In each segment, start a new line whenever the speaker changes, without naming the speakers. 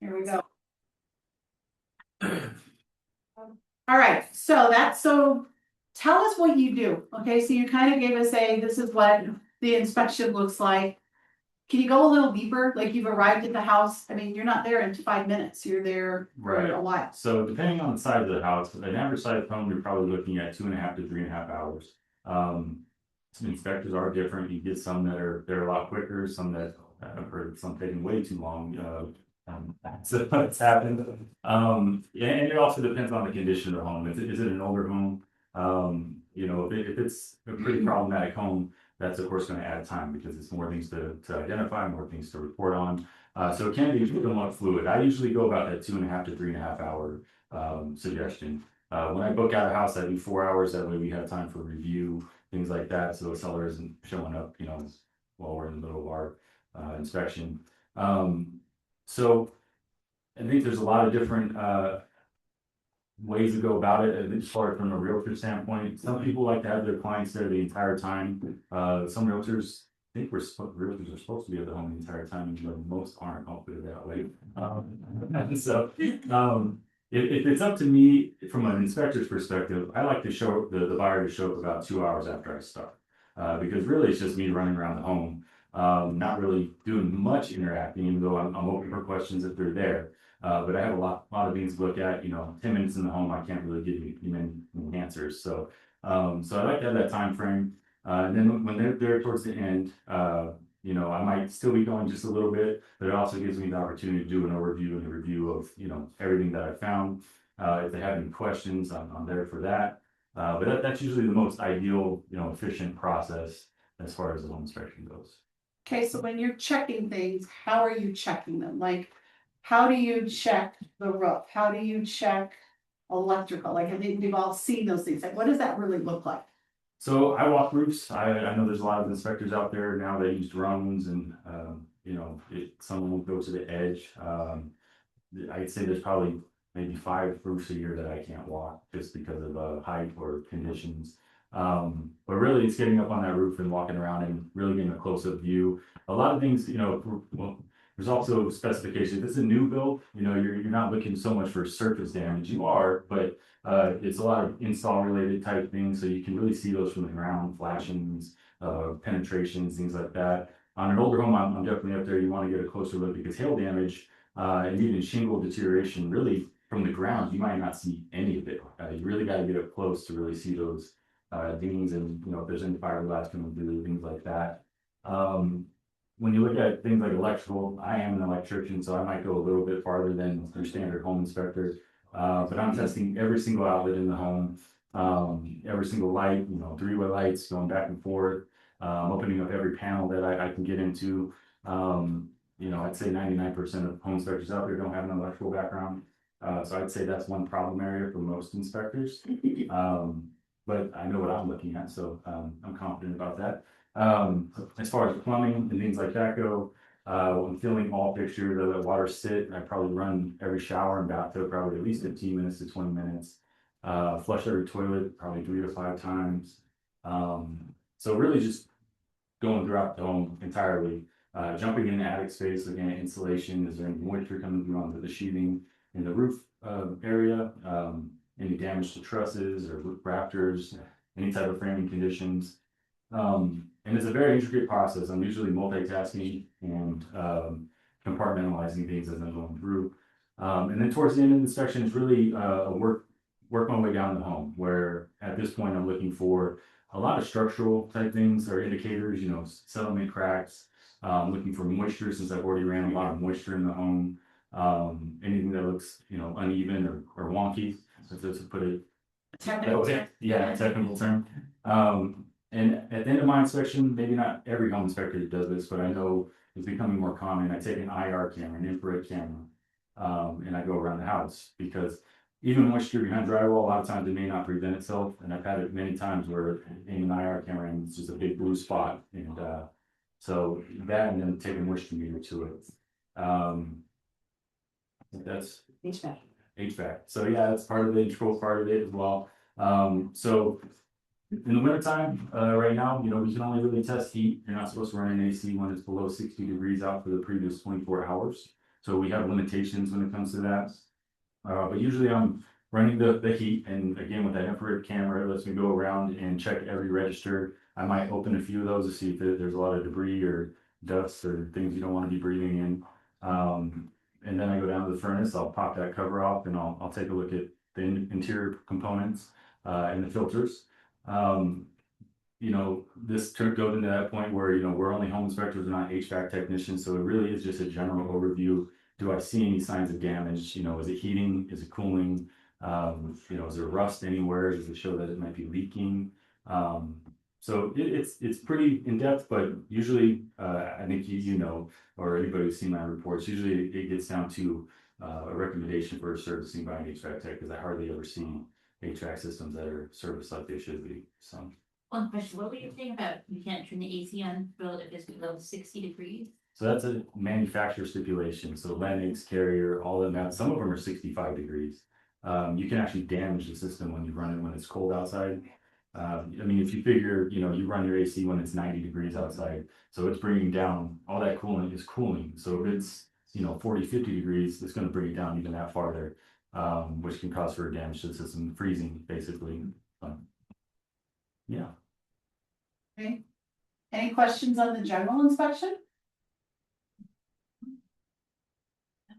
Here we go. All right, so tell us what you do. Okay, so you kind of gave us this is what the inspection looks like. Can you go a little deeper? Like you've arrived at the house. I mean, you're not there in 5 minutes. You're there for
Right.
a while.
So depending on the size of the house, an average size home, you're probably looking at 2.5 to 3.5 hours. Some inspectors are different. You get some that are they're a lot quicker, some that I've heard some taking way too long. So it's happened. Yeah, and it also depends on the condition of the home. Is it an older home? If it's a pretty problematic home, that's of course going to add time because it's more things to identify, more things to report on. So it can be somewhat fluid. I usually go about that 2.5 to 3.5 hour suggestion. When I book out a house, I do 4 hours. That way we have time for review, things like that. So the seller isn't showing up, while we're in the middle of our inspection. So I think there's a lot of different ways to go about it as far as from a realtor standpoint. Some people like to have their clients there the entire time. Some realtors think realtors are supposed to be at the home the entire time, even though most aren't. I'll put it that way. If it's up to me from an inspector's perspective, I like to show the buyer to show up about 2 hours after I start, because really it's just me running around the home, not really doing much interacting, even though I'm open for questions if they're there. But I have a lot of things to look at. 10 minutes in the home, I can't really give you many answers. So I like to have that time frame. And then when they're there towards the end, I might still be going just a little bit, but it also gives me the opportunity to do an overview and a review of, everything that I found. If they have any questions, I'm there for that. But that's usually the most ideal, efficient process as far as the home inspection goes.
Okay, so when you're checking things, how are you checking them? Like, how do you check the roof? How do you check electrical? Like, I think we've all seen those things. Like, what does that really look like?
So I walk roofs. I know there's a lot of inspectors out there now that use drones, and someone will go to the edge. I'd say there's probably maybe 5 roofs a year that I can't walk just because of height or conditions. But really, it's getting up on that roof and walking around and really getting a close-up view. A lot of things, there's also specifications. If it's a new build, you're not looking so much for surface damage. You are, but it's a lot of install related type things. So you can really see those from the ground, flashings, penetrations, things like that. On an older home, I'm definitely up there. You want to get a closer look because hail damage and even shingle deterioration, really from the ground, you might not see any of it. You really got to get up close to really see those dings, and if there's any fiberglass coming through, things like that. When you look at things like electrical, I am an electrician, so I might go a little bit farther than your standard home inspector. But I'm testing every single outlet in the home, every single light, 3-way lights going back and forth, opening up every panel that I can get into. I'd say 99% of home inspectors out there don't have an electrical background. So I'd say that's one problem area for most inspectors. But I know what I'm looking at, so I'm confident about that. As far as plumbing and things like that go, when filling all fixtures, I let water sit. I probably run every shower and bathtub probably at least 15 minutes to 20 minutes. Flush every toilet probably 3 to 5 times. So really just going throughout the home entirely. Jumping in the attic space, looking at insulation. Is there any moisture coming through onto the sheathing in the roof area? Any damage to trusses or roof rafters? Any type of framing conditions? And it's a very intricate process. I'm usually multitasking and compartmentalizing things as I'm going through. And then towards the end of the inspection, it's really a work my way down the home, where at this point I'm looking for a lot of structural type things or indicators, settlement cracks, looking for moisture since I've already ran a lot of moisture in the home. Anything that looks, uneven or wonky, so to put it.
Technical term.
Yeah, technical term. And at the end of my inspection, maybe not every home inspector does this, but I know it's becoming more common. I take an IR camera, an infrared camera, and I go around the house because even moisture behind drywall, a lot of times it may not prevent itself. And I've had it many times where aim an IR camera and it's just a big blue spot. And so that, and then take a moisture meter to it. That's HVAC. So yeah, that's part of the integral part of it as well. So in the wintertime, right now, we can only really test heat. You're not supposed to run an AC when it's below 60 degrees out for the previous 24 hours. So we have limitations when it comes to that. But usually I'm running the heat, and again, with that infrared camera, it lets me go around and check every register. I might open a few of those to see if there's a lot of debris or dust or things you don't want to be breathing in. And then I go down to the furnace, I'll pop that cover off, and I'll take a look at the interior components and the filters. You know, this goes into that point where, you know, we're only home inspectors, we're not HVAC technicians, so it really is just a general overview. Do I see any signs of damage? You know, is it heating? Is it cooling? You know, is there rust anywhere? Does it show that it might be leaking? So it's pretty in depth, but usually, I think you know, or anybody who's seen my reports, usually it gets down to a recommendation for servicing by an HVAC tech, because I hardly ever see HVAC systems that are serviced like they should be. So.
One question, what were you saying about you can't turn the AC on if it's below 60 degrees?
So that's a manufacturer stipulation. So Lennox, Carrier, all of them, some of them are 65 degrees. You can actually damage the system when you run it when it's cold outside. I mean, if you figure, you know, you run your AC when it's 90 degrees outside, so it's bringing down all that coolant is cooling. So if it's, you know, 40, 50 degrees, it's going to bring it down even that farther, which can cause further damage to the system, freezing basically. Yeah.
Okay. Any questions on the general inspection?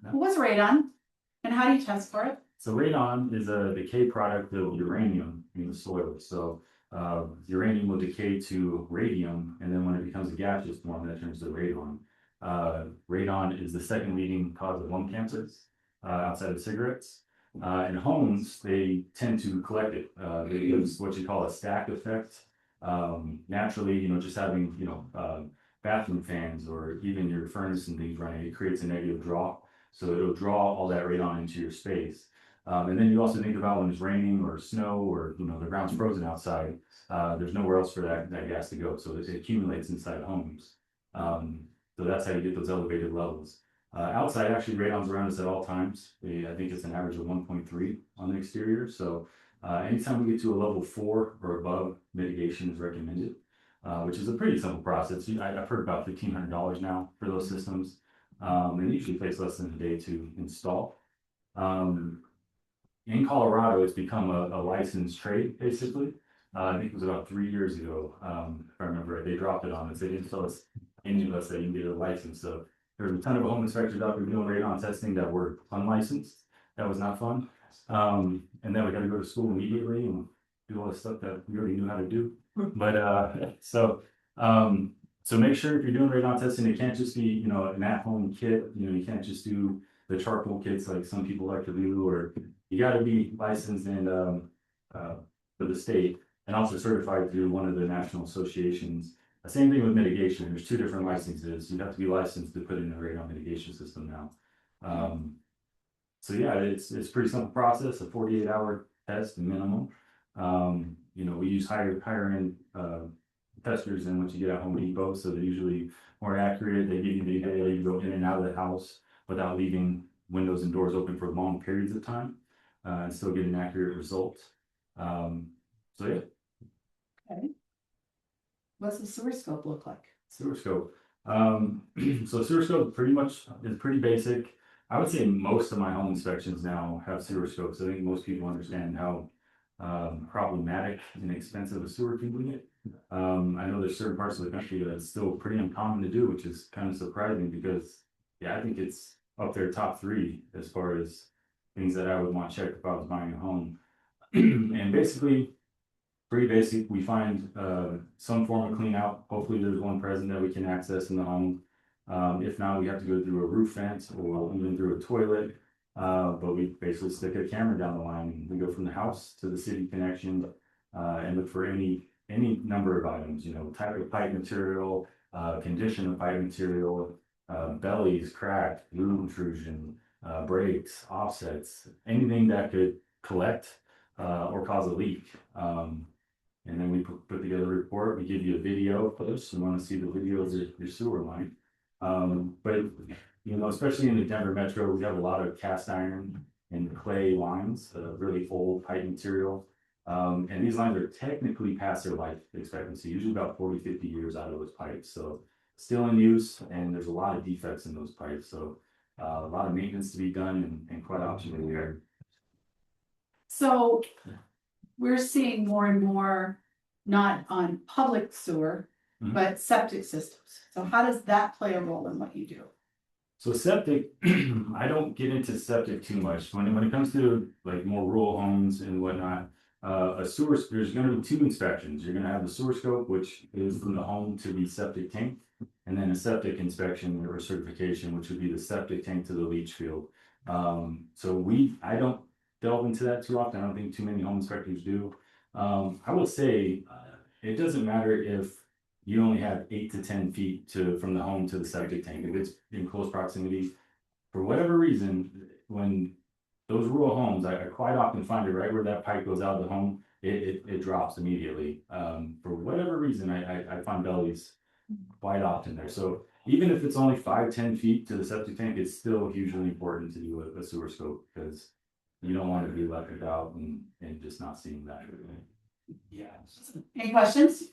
No.
What's radon and how do you test for it?
So radon is a decay product of uranium in the soil. So uranium will decay to radium, and then when it becomes a gaseous form, that turns to radon. Radon is the second leading cause of lung cancer outside of cigarettes. In homes, they tend to collect it. There's what you call a stack effect. Naturally, you know, just having, you know, bathroom fans or even your furnace and things running, it creates a negative draw. So it'll draw all that radon into your space. And then you also think about when it's raining or snow or, you know, the ground's frozen outside, there's nowhere else for that gas to go. So it accumulates inside homes. So that's how you get those elevated levels. Outside, actually, radon's around us at all times. I think it's an average of 1.3 on the exterior. So anytime we get to a level 4 or above, mitigation is recommended, which is a pretty simple process. I've heard about $1,500 now for those systems. And it usually takes less than a day to install. In Colorado, it's become a licensed trade, basically. I think it was about 3 years ago, if I remember right, they dropped it on us. They didn't tell us any of us that you can get a license. So there's a ton of home inspectors out there doing radon testing that were unlicensed. That was not fun. And then we got to go to school immediately and do all the stuff that we already knew how to do. But so make sure if you're doing radon testing, it can't just be, you know, an at-home kit. You know, you can't just do the charcoal kits like some people like to do, or you got to be licensed and for the state and also certified through one of the national associations. The same thing with mitigation. There's 2 different licenses. You have to be licensed to put in a radon mitigation system now. So yeah, it's a pretty simple process, a 48-hour test minimum. You know, we use higher end testers than what you get at Home Depot, so they're usually more accurate. They give you the ability to go in and out of the house without leaving windows and doors open for long periods of time, and still get an accurate result. So yeah.
Okay. What's the sewer scope look like?
Sewer scope. So sewer scope pretty much is pretty basic. I would say most of my home inspections now have sewer scopes. I think most people understand how problematic and expensive a sewer can be. I know there's certain parts of the country that's still pretty uncommon to do, which is kind of surprising because, yeah, I think it's up there top 3 as far as things that I would want checked if I was buying a home. And basically, pretty basic. We find some form of clean out. Hopefully there's one present that we can access in the home. If not, we have to go through a roof vent or even through a toilet. But we basically stick a camera down the line. We go from the house to the city connection and look for any number of items, you know, type of pipe material, condition of pipe material, bellies, crack, lube intrusion, breaks, offsets, anything that could collect or cause a leak. And then we put together a report. We give you a video of this. You want to see the video of your sewer line. But you know, especially in the Denver metro, we have a lot of cast iron and clay lines, really old pipe material. And these lines are technically past their life expectancy, usually about 40, 50 years out of those pipes. So still in use, and there's a lot of defects in those pipes. So a lot of maintenance to be done and quite often we are.
So we're seeing more and more, not on public sewer,
Mhm.
but septic systems. So how does that play a role in what you do?
So septic, I don't get into septic too much. When it comes to like more rural homes and whatnot, a sewer, there's gonna be 2 inspections. You're gonna have the sewer scope, which is from the home to the septic tank. And then a septic inspection or certification, which would be the septic tank to the leach field. So I don't delve into that too often. I don't think too many home inspectors do. I will say, it doesn't matter if you only have 8 to 10 feet from the home to the septic tank. If it's in close proximity, for whatever reason, when those rural homes, I quite often find it right where that pipe goes out of the home, it drops immediately. For whatever reason, I find bellies quite often there. So even if it's only 5-10 feet to the septic tank, it's still hugely important to do a sewer scope because you don't want to be left without and just not seeing that. Yeah.
Any questions?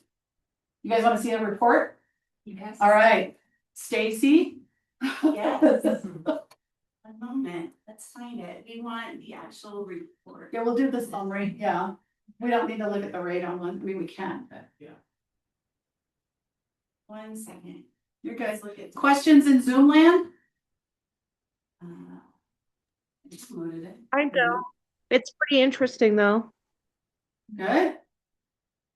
You guys want to see a report?
Yes.
All right, Stacy?
Yes. One moment, let's find it. We want the actual report.
Yeah, we'll do the summary, yeah. We don't need to look at the radon one, I mean, we can, but yeah.
1 second.
You're good.
Let's look at.
Questions in Zoom land?
I just loaded it.
I know. It's pretty interesting though.
Good?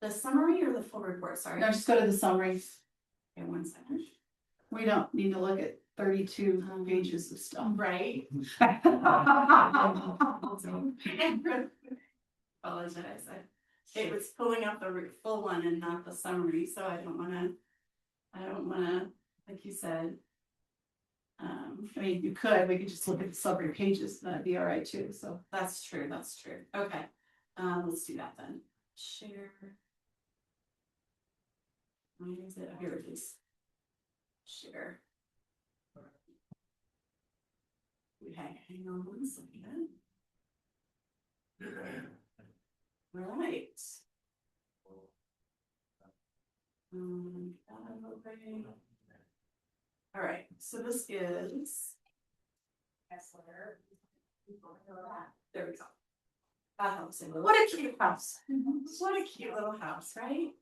The summary or the full report, sorry.
No, just go to the summaries.
Okay, 1 second.
We don't need to look at 32 pages of stuff.
Right. Apologize. It was pulling up the full one and not the summary, so I don't wanna, like you said.
I mean, you could, we could just look at the summary pages, that'd be all right too, so.
That's true. Okay, let's do that then. Share. Where is it? Here it is. Share. Okay, hang on 1 second. Right. Okay. All right, so this is. Kessler. There we go. That helps a little.
What a cute house.
What a cute little house, right?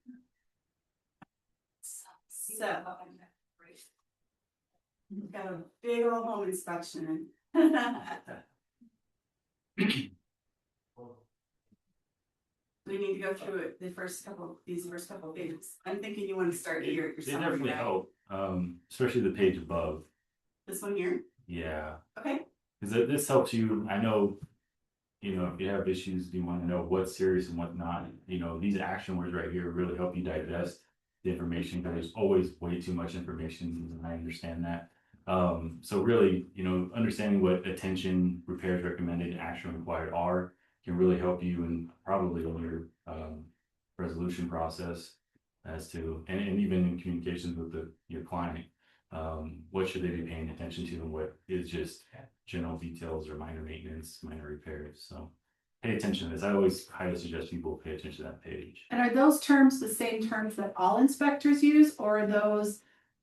So. We've got a big old home inspection. We need to go through it, these first couple pages. I'm thinking you want to start here at your
They
summary,
definitely
right?
help, especially the page above.
This one here,
Yeah,
okay?
because this helps you. I know, if you have issues, you want to know what's serious and what not. These action words right here really help you digest the information because there's always way too much information, and I understand that. So really, understanding what attention, repairs recommended, and action required are can really help you and probably in your resolution process as to, and even in communications with your client. What should they be paying attention to and what is just general details or minor maintenance, minor repairs. So pay attention to this. I always highly suggest people pay attention to that page.
And are those terms the same terms that all inspectors use, or are those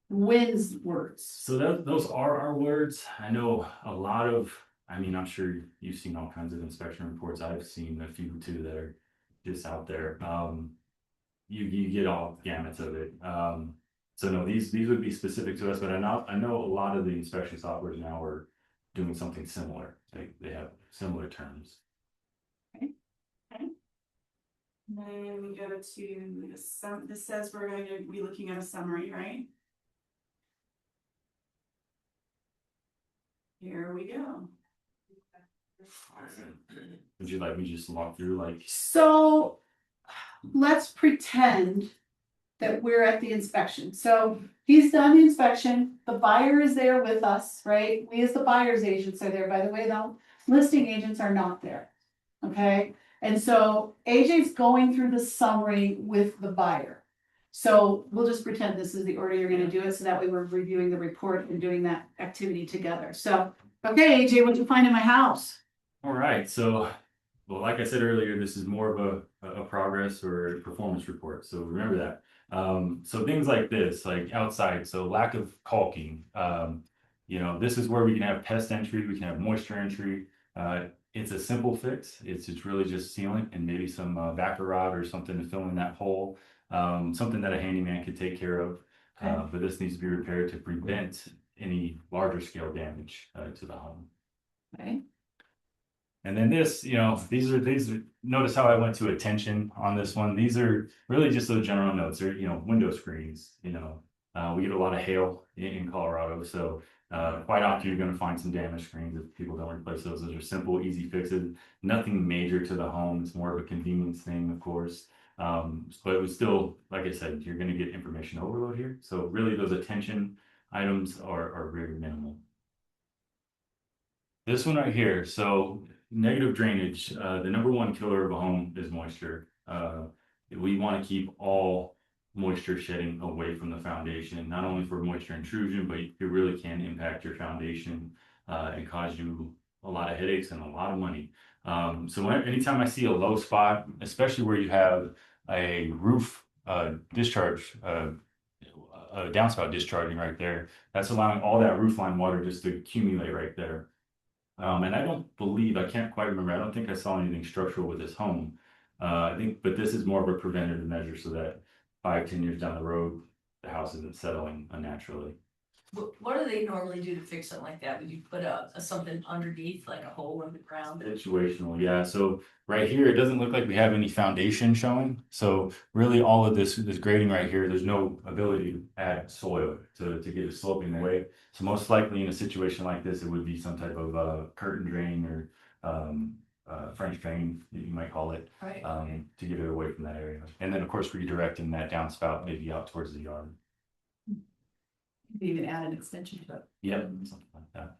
WINS words?
So those are our words. I know a lot of, I'm sure you've seen all kinds of inspection reports. I've seen a few too that are just out there. You get all gamuts of it. So no, these would be specific to us, but I know a lot of the inspection softwares now are doing something similar. They have similar terms.
And then we go to this says we're going to be looking at a summary, right? Here we go.
Would you like me to just walk through
So let's pretend that we're at the inspection. So he's done the inspection, the buyer is there with us, right? We as the buyer's agents are there. By the way, though, listing agents are not there. Okay, and so AJ's going through the summary with the buyer. So we'll just pretend this is the order you're gonna do it, so that way we're reviewing the report and doing that activity together. So, okay, AJ, what'd you find in my house?
All right, so, well, like I said earlier, this is more of a progress or performance report, so remember that. So things like this, like outside, so lack of caulking, you know, this is where we can have pest entry, we can have moisture entry. It's a simple fix. It's really just sealant and maybe some backer rod or something to fill in that hole. Something that a handyman could take care of. But this needs to be repaired to prevent any larger scale damage to the home.
Okay,
And then this, you know, these are, notice how I went to attention on this one. These are really just those general notes. They're, you know, window screens, you know. We get a lot of hail in Colorado, so quite often you're going to find some damaged screens if people don't replace those. Those are simple, easy fixes. Nothing major to the home. It's more of a convenience thing, of course. But it was still, like I said, you're going to get information overload here. So really those attention items are very minimal. This one right here, so negative drainage, the number one killer of a home is moisture. We want to keep all moisture shedding away from the foundation, not only for moisture intrusion, but it really can impact your foundation and cause you a lot of headaches and a lot of money. So anytime I see a low spot, especially where you have a roof discharge, a downspout discharging right there, that's allowing all that roof line water just to accumulate right there. And I don't believe, I can't quite remember, I don't think I saw anything structural with this home. I think, but this is more of a preventative measure so that 5-10 years down the road, the house isn't settling unnaturally.
What do they normally do to fix something like that? Would you put a something underneath, like a hole in the ground?
Situational, yeah. So right here, it doesn't look like we have any foundation showing. So really all of this grading right here, there's no ability to add soil to get it sloping away. So most likely in a situation like this, it would be some type of curtain drain or French drain, you might call it,
Right.
to get it away from that area. And then of course, redirecting that downspout maybe out towards the yard.
even add an extension to it.
Yep, something like that.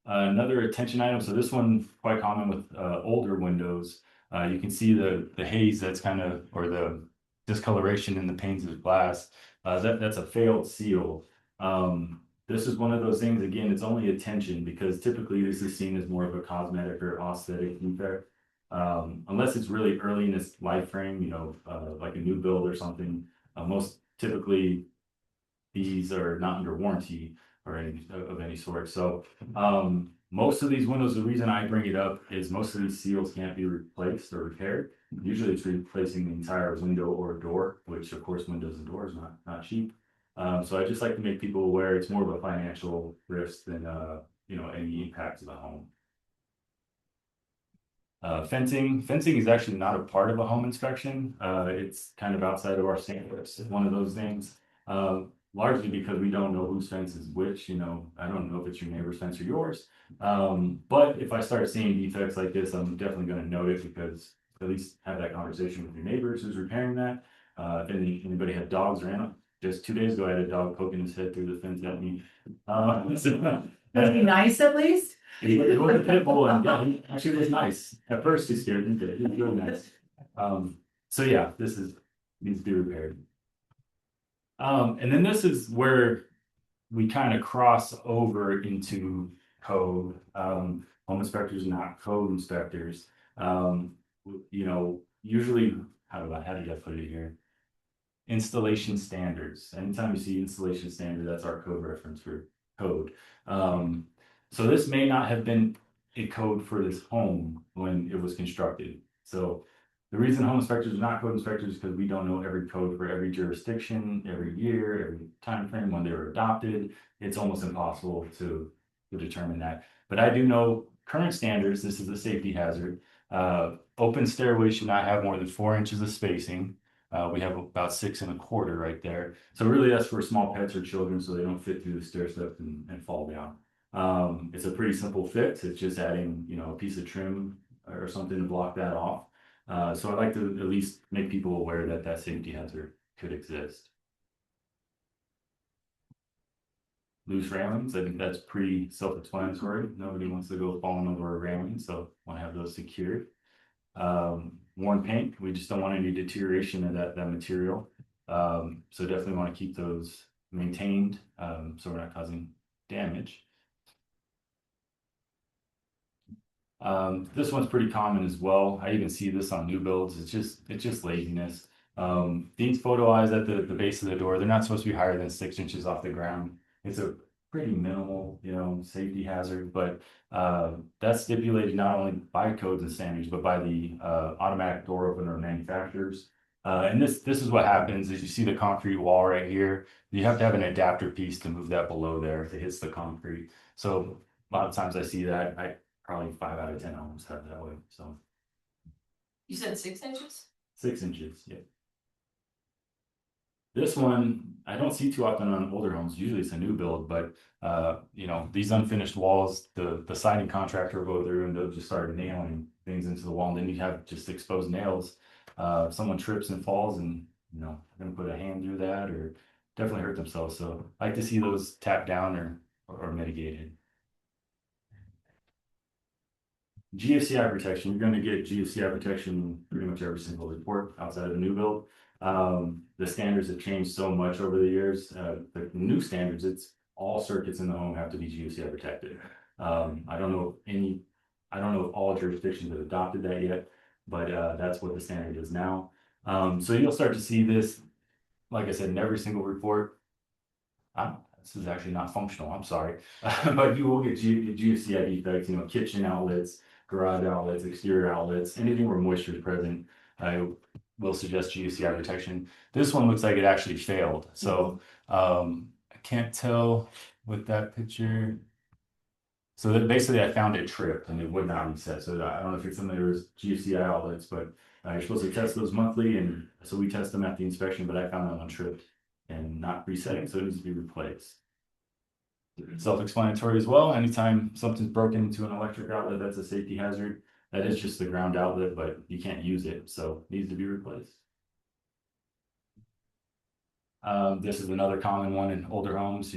Another attention item, so this one quite common with older windows. You can see the haze that's kind of, or the discoloration in the panes of glass. That's a failed seal. This is one of those things, again, it's only attention because typically this is seen as more of a cosmetic or aesthetic defect. Unless it's really early in its life frame, you know, like a new build or something. Most typically these are not under warranty or any of any sort. So most of these windows, the reason I bring it up is most of these seals can't be replaced or repaired. Usually it's replacing the entire window or door, which of course windows and doors not cheap. So I just like to make people aware it's more of a financial risk than you know, any impact to the home. Fencing is actually not a part of a home inspection. It's kind of outside of our standards. It's one of those things. Largely because we don't know whose fence is which, you know, I don't know if it's your neighbor's fence or yours. But if I start seeing defects like this, I'm definitely going to note it because at least have that conversation with your neighbors who's repairing that. If anybody had dogs or animals, just 2 days ago, I had a dog poking his head through the fence at me.
Would it be nice at least?
It was a pit bull and yeah, he actually was nice. At first he scared me, but he was really nice. So yeah, this needs to be repaired. And then this is where we kind of cross over into code. Home inspectors, not code inspectors. You know, usually, how did I put it here? Installation standards. Anytime you see installation standard, that's our code reference for code. So this may not have been a code for this home when it was constructed. So the reason home inspectors are not code inspectors is because we don't know every code for every jurisdiction, every year, every time frame when they were adopted. It's almost impossible to determine that. But I do know current standards, this is a safety hazard. Open stairways should not have more than 4 inches of spacing. We have about 6 1/4 right there. So really that's for small pets or children so they don't fit through the stair steps and fall down. It's a pretty simple fix. It's just adding, you know, a piece of trim or something to block that off. So I like to at least make people aware that that safety hazard could exist. Loose railings, I think that's pretty self-explanatory. Nobody wants to go falling over a railing, so want to have those secured. Worn paint, we just don't want any deterioration of that material. So definitely want to keep those maintained so we're not causing damage. This one's pretty common as well. I even see this on new builds. It's just laziness. These photo eyes at the base of the door, they're not supposed to be higher than 6 inches off the ground. it's a pretty minimal, safety hazard, but that's stipulated not only by codes and standards, but by the automatic door opener manufacturers. And this is what happens is you see the concrete wall right here. You have to have an adapter piece to move that below there if it hits the concrete. So a lot of times I see that. I probably 5 out of 10 homes have that way. So
You said 6 inches?
6 inches, yeah. This one, I don't see too often on older homes. Usually it's a new build, but these unfinished walls, the siding contractor will go through and they'll just start nailing things into the wall. And then you have just exposed nails. If someone trips and falls and, gonna put a hand through that or definitely hurt themselves. So I like to see those tapped down or mitigated. GFCI protection, you're going to get GFCI protection pretty much every single report outside of the new build. The standards have changed so much over the years. The new standards, it's all circuits in the home have to be GFCI protected. I don't know if all jurisdictions have adopted that yet, but that's what the standard is now. So you'll start to see this, like I said, in every single report. This is actually not functional, I'm sorry. But you will get GFCI defects, kitchen outlets, garage outlets, exterior outlets, anything where moisture is present. I will suggest GFCI protection. This one looks like it actually failed. So I can't tell with that picture. So that basically I found it tripped and it would not reset. So I don't know if you're familiar with GFCI outlets, but you're supposed to test those monthly. And so we test them at the inspection, but I found that one tripped and not resetting. So it needs to be replaced. Self-explanatory as well. Anytime something's broken into an electric outlet, that's a safety hazard. That is just the ground outlet, but you can't use it, so it needs to be replaced. This is another common one in older homes.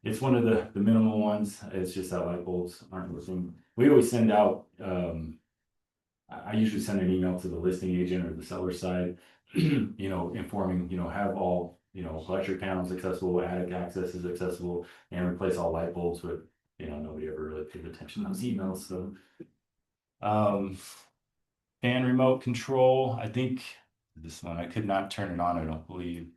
It's one of the minimal ones. It's just that light bulbs aren't working. We always send out. I usually send an email to the listing agent or the seller side, informing, have all electric panels accessible, attic access is accessible, and replace all light bulbs. But nobody ever really paid attention to those emails. So fan remote control, I think this one I could not turn it on, I don't believe.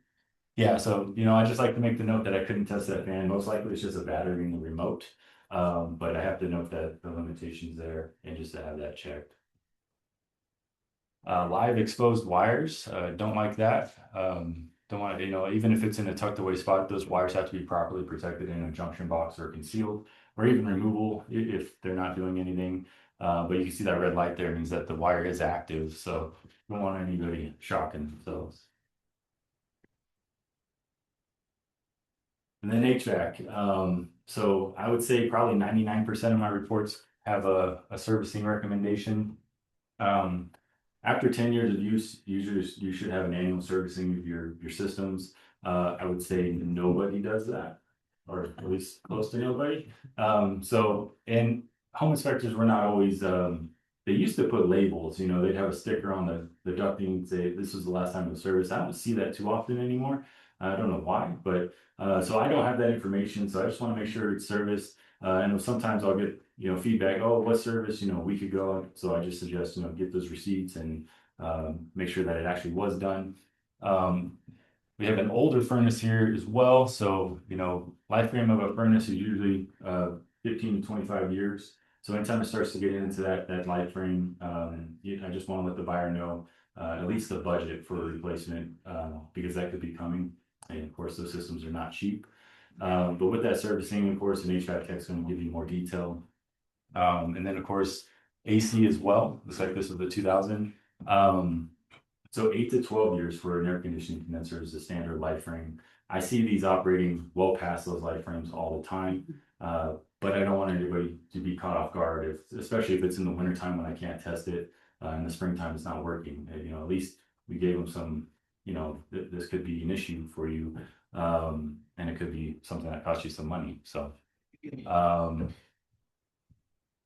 Yeah, so I just like to make the note that I couldn't test that fan. Most likely it's just a battery in the remote, but I have to note that the limitations there and just to have that checked. Live exposed wires, don't like that. Don't want to, even if it's in a tucked away spot, those wires have to be properly protected in a junction box or concealed, or even removable if they're not doing anything. But you can see that red light there means that the wire is active, so you don't want anybody shocking themselves. And then HVAC. So I would say probably 99% of my reports have a servicing recommendation. After 10 years of use, you should have an annual servicing of your systems. I would say nobody does that, or at least close to nobody. And home inspectors were not always, they used to put labels, they'd have a sticker on the ducting and say, this was the last time it was serviced. I don't see that too often anymore. I don't know why, but so I don't have that information. So I just want to make sure it's serviced. And sometimes I'll get, feedback, oh, what service, a week ago. So I just suggest, get those receipts and make sure that it actually was done. We have an older furnace here as well. So, lifetime of a furnace is usually 15 to 25 years. So anytime it starts to get into that life frame, I just want to let the buyer know at least the budget for replacement, because that could be coming. And of course, those systems are not cheap. But with that servicing, of course, an HVAC tech's going to give you more detail. And then, of course, AC as well. Looks like this is the 2000. So 8 to 12 years for an air conditioning condenser is the standard life frame. I see these operating well past those life frames all the time. But I don't want anybody to be caught off guard, especially if it's in the wintertime when I can't test it. In the springtime, it's not working. At least we gave them some, this could be an issue for you. And it could be something that costs you some money. So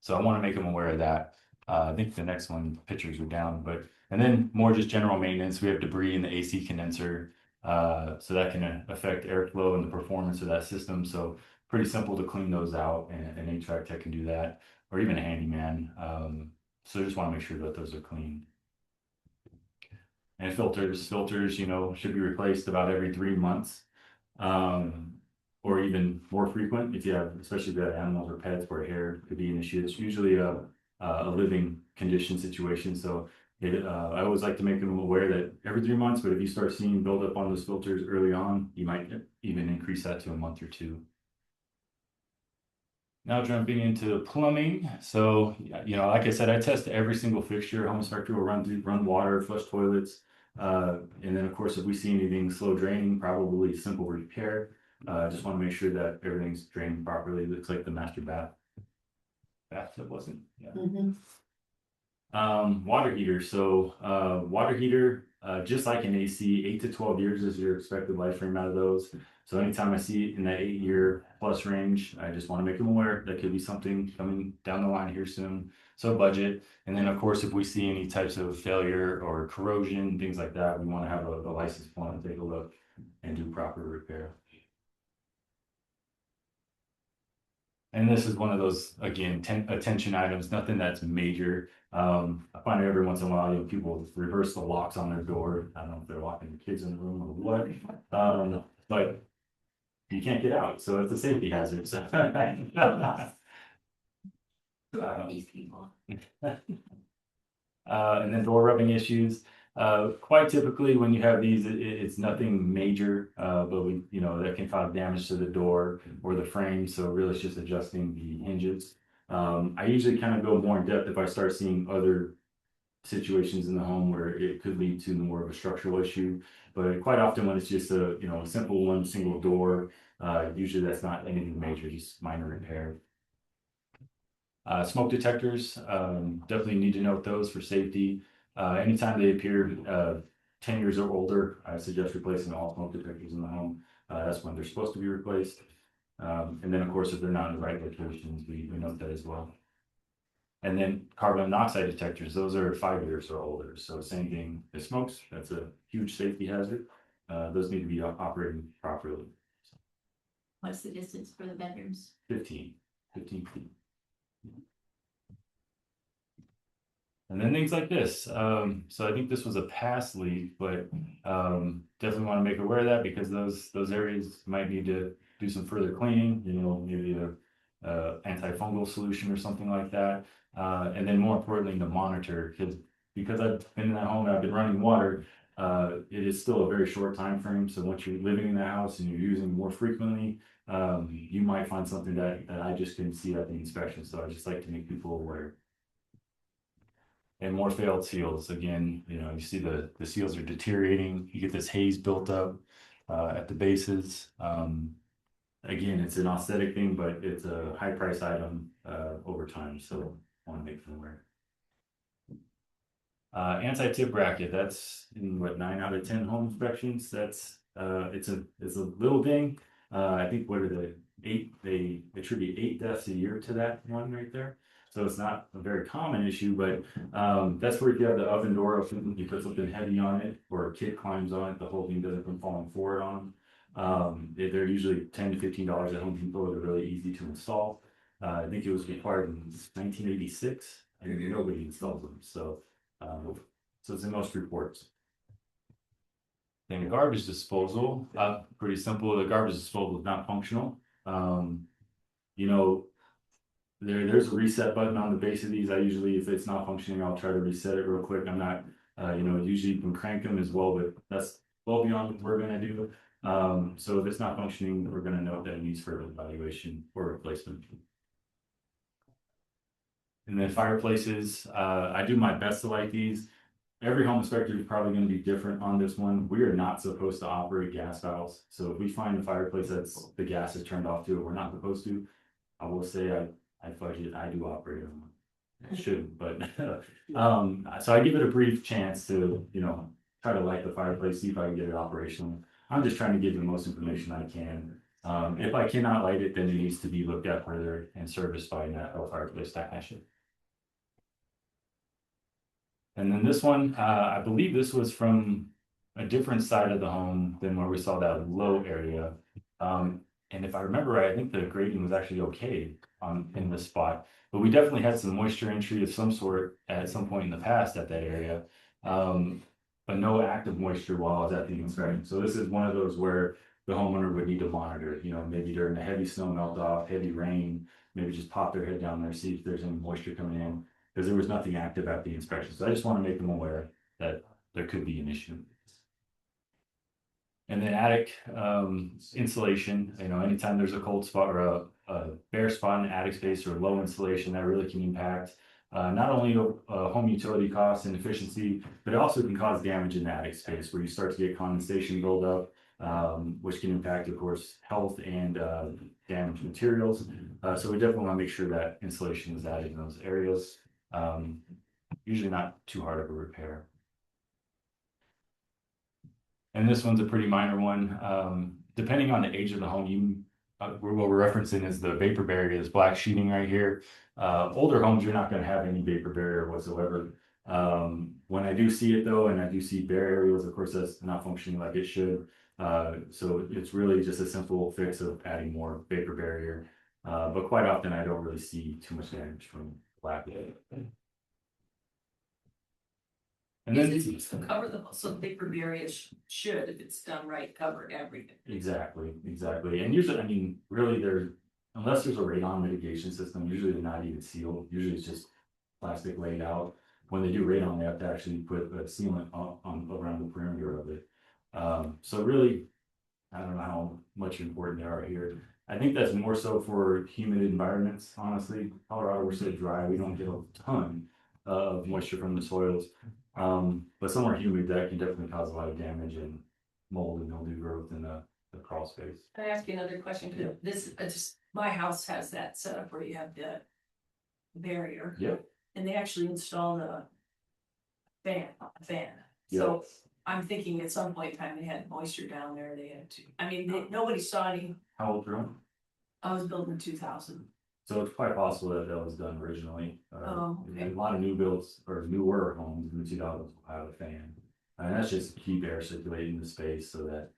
I want to make them aware of that. I think the next one, pictures are down, and then more just general maintenance. We have debris in the AC condenser, so that can affect airflow and the performance of that system. So pretty simple to clean those out, and an HVAC tech can do that, or even a handyman. So just want to make sure that those are clean. And filters, should be replaced about every 3 months. or even more frequent if you have, especially if you have animals or pets where hair could be an issue. It's usually a living condition situation. So I always like to make them aware that every 3 months, but if you start seeing buildup on those filters early on, you might even increase that to a month or two. Now jumping into plumbing. So, like I said, I test every single fixture. Home inspector will run water, flush toilets. And then of course, if we see anything slow draining, probably simple repair. Just want to make sure that everything's drained properly. Looks like the master bathtub wasn't. Yeah. Water heater. So, water heater, just like an AC, 8 to 12 years is your expected life frame out of those. So anytime I see it in that 8-year plus range, I just want to make them aware that could be something coming down the line here soon. So budget. And then of course, if we see any types of failure or corrosion, things like that, we want to have a licensed plumber take a look and do proper repair. And this is one of those, again, attention items, nothing that's major. I find every once in a while, people reverse the locks on their door. I don't know if they're locking the kids in the room or what. But you can't get out, so it's a safety hazard. So.
These people.
And then door rubbing issues. Quite typically when you have these, it's nothing major, but that can cause damage to the door or the frame. So really it's just adjusting the hinges. I usually kind of go more in depth if I start seeing other situations in the home where it could lead to more of a structural issue. But quite often when it's just a simple one single door, usually that's not anything major, just minor repair. Smoke detectors, definitely need to note those for safety. Anytime they appear 10 years or older, I suggest replacing all smoke detectors in the home. That's when they're supposed to be replaced. And then of course, if they're not in the right locations, we note that as well. And then carbon monoxide detectors, those are 5 years or older. So same thing as smokes, that's a huge safety hazard. Those need to be operating properly.
What's the distance for the bedrooms?
15 feet. And then things like this. So I think this was a past leak, but definitely want to make aware of that because those areas might need to do some further cleaning, maybe a antifungal solution or something like that. And then more importantly, to monitor because I've been in that home and I've been running water, it is still a very short time frame. So once you're living in the house and you're using more frequently, you might find something that I just couldn't see at the inspection. So I just like to make people aware. And more failed seals. Again, you see the seals are deteriorating. You get this haze built up at the bases. Again, it's an aesthetic thing, but it's a high price item over time. So I want to make them aware. Anti-tip bracket. That's in 9 out of 10 home inspections. That's it's a little thing. I think what are the 8? They attribute 8 deaths a year to that one right there. So it's not a very common issue, but that's where if you have the oven door open, you put something heavy on it, or a kid climbs on it, the whole thing doesn't come falling forward on them. They're usually $10 to $15 at Home Depot. They're really easy to install. I think it was required in 1986, and nobody installed them. So it's in most reports. Then garbage disposal, pretty simple. The garbage disposal is not functional. There's a reset button on the base of these. I usually, if it's not functioning, I'll try to reset it real quick. I'm not, usually you can crank them as well, but that's well beyond what we're gonna do. So if it's not functioning, we're gonna note that it needs further evaluation or replacement. And then fireplaces, I do my best to like these. Every home inspector is probably going to be different on this one. We are not supposed to operate gas valves. So if we find a fireplace that's the gas is turned off to it, we're not supposed to. I will say I fudge it. I do operate on one. I shouldn't, but so I give it a brief chance to try to light the fireplace, see if I can get it operational. I'm just trying to give the most information I can. If I cannot light it, then it needs to be looked at further and serviced by a fireplace technician. And then this one, I believe this was from a different side of the home than where we saw that low area. And if I remember right, I think the grading was actually okay in this spot, but we definitely had some moisture entry of some sort at some point in the past at that area. But no active moisture while I was at the inspection. So this is one of those where the homeowner would need to monitor it, maybe during a heavy snow melt off, heavy rain, maybe just pop their head down there, see if there's any moisture coming in, because there was nothing active at the inspection. So I just want to make them aware that there could be an issue. And then attic insulation, anytime there's a cold spot or a bare spot in the attic space or low insulation, that really can impact not only home utility costs and efficiency, but it also can cause damage in the attic space where you start to get condensation buildup, which can impact, of course, health and damaged materials. So we definitely want to make sure that insulation is added in those areas. Usually not too hard of a repair. And this one's a pretty minor one. Depending on the age of the home, what we're referencing is the vapor barrier, this black sheeting right here. Older homes, you're not going to have any vapor barrier whatsoever. When I do see it though, and I do see bare areas, of course, that's not functioning like it should. So it's really just a simple fix of adding more vapor barrier. But quite often I don't really see too much damage from black. And then
So cover so vapor barrier should, if it's done right, cover everything.
Exactly. And usually, really unless there's a radon mitigation system, usually they're not even sealed. Usually it's just plastic laid out. When they do radon, they have to actually put a sealant on around the perimeter of it. So really, I don't know how much important they are here. I think that's more so for humid environments, honestly. Colorado, we're so dry, we don't get a ton of moisture from the soils. But somewhere humid, that can definitely cause a lot of damage and mold and mildew growth in the crawl space.
Can I ask you another question? Because my house has that setup where you have the barrier.
Yep.
And they actually installed a fan. So I'm thinking at some point in time they had moisture down there. They had to. Nobody saw any.
How old are you?
I was built in 2000.
So it's quite possible that was done originally.
Okay.
A lot of new builds or newer homes in the 2000s will have a fan. And that's just to keep air circulating in the space so that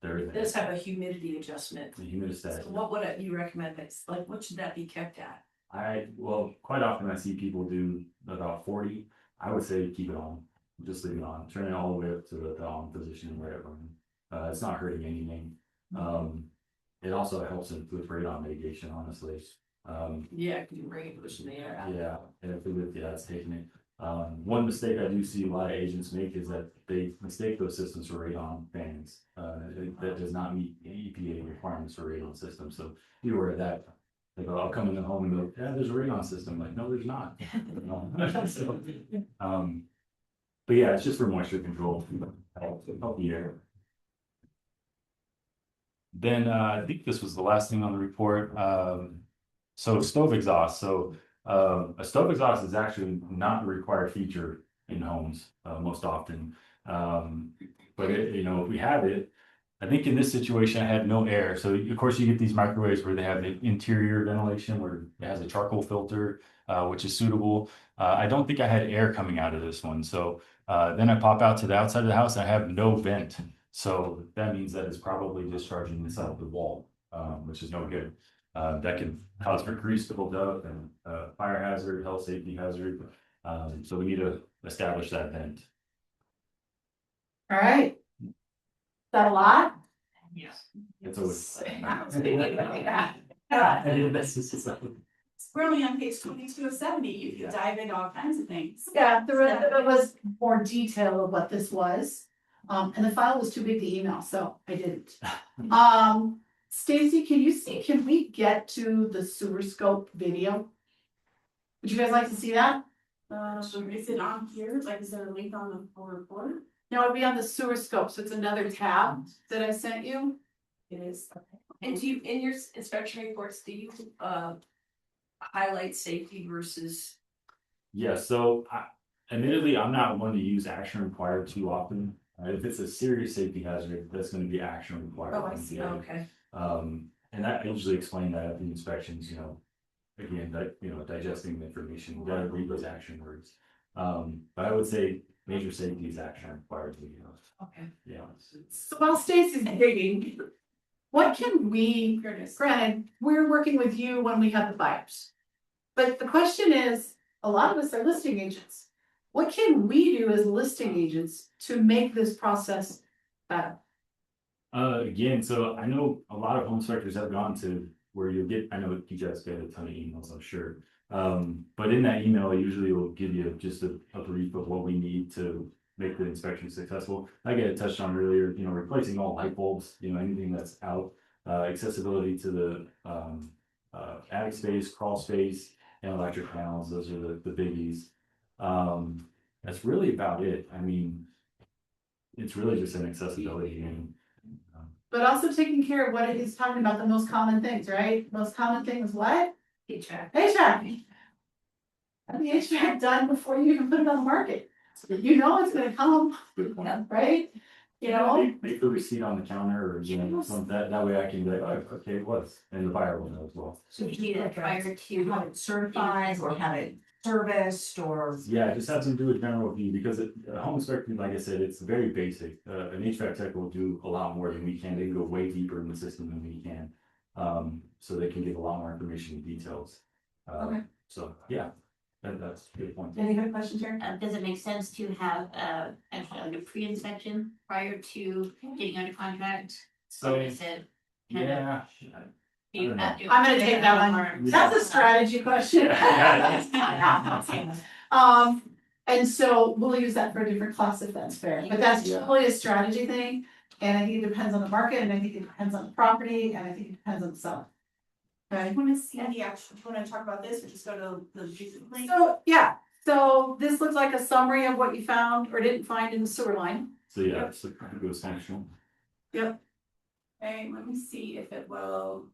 there
It does have a humidity adjustment.
the humidistat.
So what would you recommend? That's like, what should that be kept at?
Quite often I see people do about 40. I would say keep it on. Just leave it on. Turn it all the way up to the on position and let it run. It's not hurting anything. It also helps with radon mitigation, honestly.
Yeah, because you bring it pushing the air out.
Yeah, and if it's taking it. One mistake I do see a lot of agents make is that they mistake those systems for radon fans. That does not meet EPA requirements for radon systems. So be aware of that. Like, I'll come in the home and go, yeah, there's a radon system. Like, no, there's not. But yeah, it's just for moisture control, healthy air. Then I think this was the last thing on the report. So stove exhaust. So a stove exhaust is actually not a required feature in homes most often. But if we have it, I think in this situation I had no air. So of course you get these microwaves where they have the interior ventilation where it has a charcoal filter, which is suitable. I don't think I had air coming out of this one. So then I pop out to the outside of the house. I have no vent. So that means that it's probably discharging inside of the wall, which is no good. That can cause for grease to build up and fire hazard, health safety hazard. So we need to establish that vent.
All right. Is that a lot?
Yes.
It's always.
We're only on page 22 of 70, you can dive into all kinds of things.
Yeah, the rest of it was more detail of what this was. And the file was too big to email, so I didn't. Stacy, can we get to the sewer scope video? Would you guys like to see that?
So is it on here? Like, is there a link on the report?
No, it'd be on the sewer scope, so it's another tab that I sent you.
It is.
And do you, in your inspection reports, do you highlight safety versus?
Yeah, so admittedly, I'm not one to use action required too often. If it's a serious safety hazard, that's going to be action required.
Oh, I see. Okay.
And I usually explain that at the inspections, again, digesting the information, you gotta read those action words. But I would say major safety is action required to,
Okay.
yeah.
So while Stacy's digging, what can we, granted, we're working with you when we have the buyers. But the question is, a lot of us are listing agents. What can we do as listing agents to make this process better?
Again, so I know a lot of home inspectors have gone to where you'll get, I know you guys get a ton of emails, I'm sure. But in that email, I usually will give you just a brief of what we need to make the inspection successful. Like I had touched on earlier, replacing all light bulbs, anything that's out, accessibility to the, attic space, crawl space, and electric panels, those are the biggies. That's really about it. I mean, it's really just an accessibility and,
But also taking care of what he's talking about, the most common things, right? Most common things, what?
HVAC.
HVAC. Have the HVAC done before you even put it on the market. You know it's gonna come,
good point.
right? You know,
Make the receipt on the counter or, something that way I can be like, oh, okay, it was, and the buyer will know as well.
So you need it prior to.
Have it certified or have it serviced or.
Yeah, just have them do a general review because a home inspector, like I said, it's very basic. An HVAC tech will do a lot more than we can. They can go way deeper in the system than we can. So they can give a lot more information and details.
Okay.
So yeah, that's a good point.
Any other questions here?
Does it make sense to have, actually under pre-inspection prior to getting under contract?
So,
Or is it kind of,
yeah.
you
don't know.
have to-
I'm gonna take that one. That's a strategy question. And so we'll use that for a different class if that's fair, but that's
Yeah.
totally a strategy thing. And I think it depends on the market, and I think it depends on the property, and I think it depends on the seller. Okay,
I wanna see the actual, wanna talk about this, or just go to the recent link?
so, yeah, so this looks like a summary of what you found or didn't find in the sewer line.
So yeah, it's like it goes functional.
Okay, let me see if it will,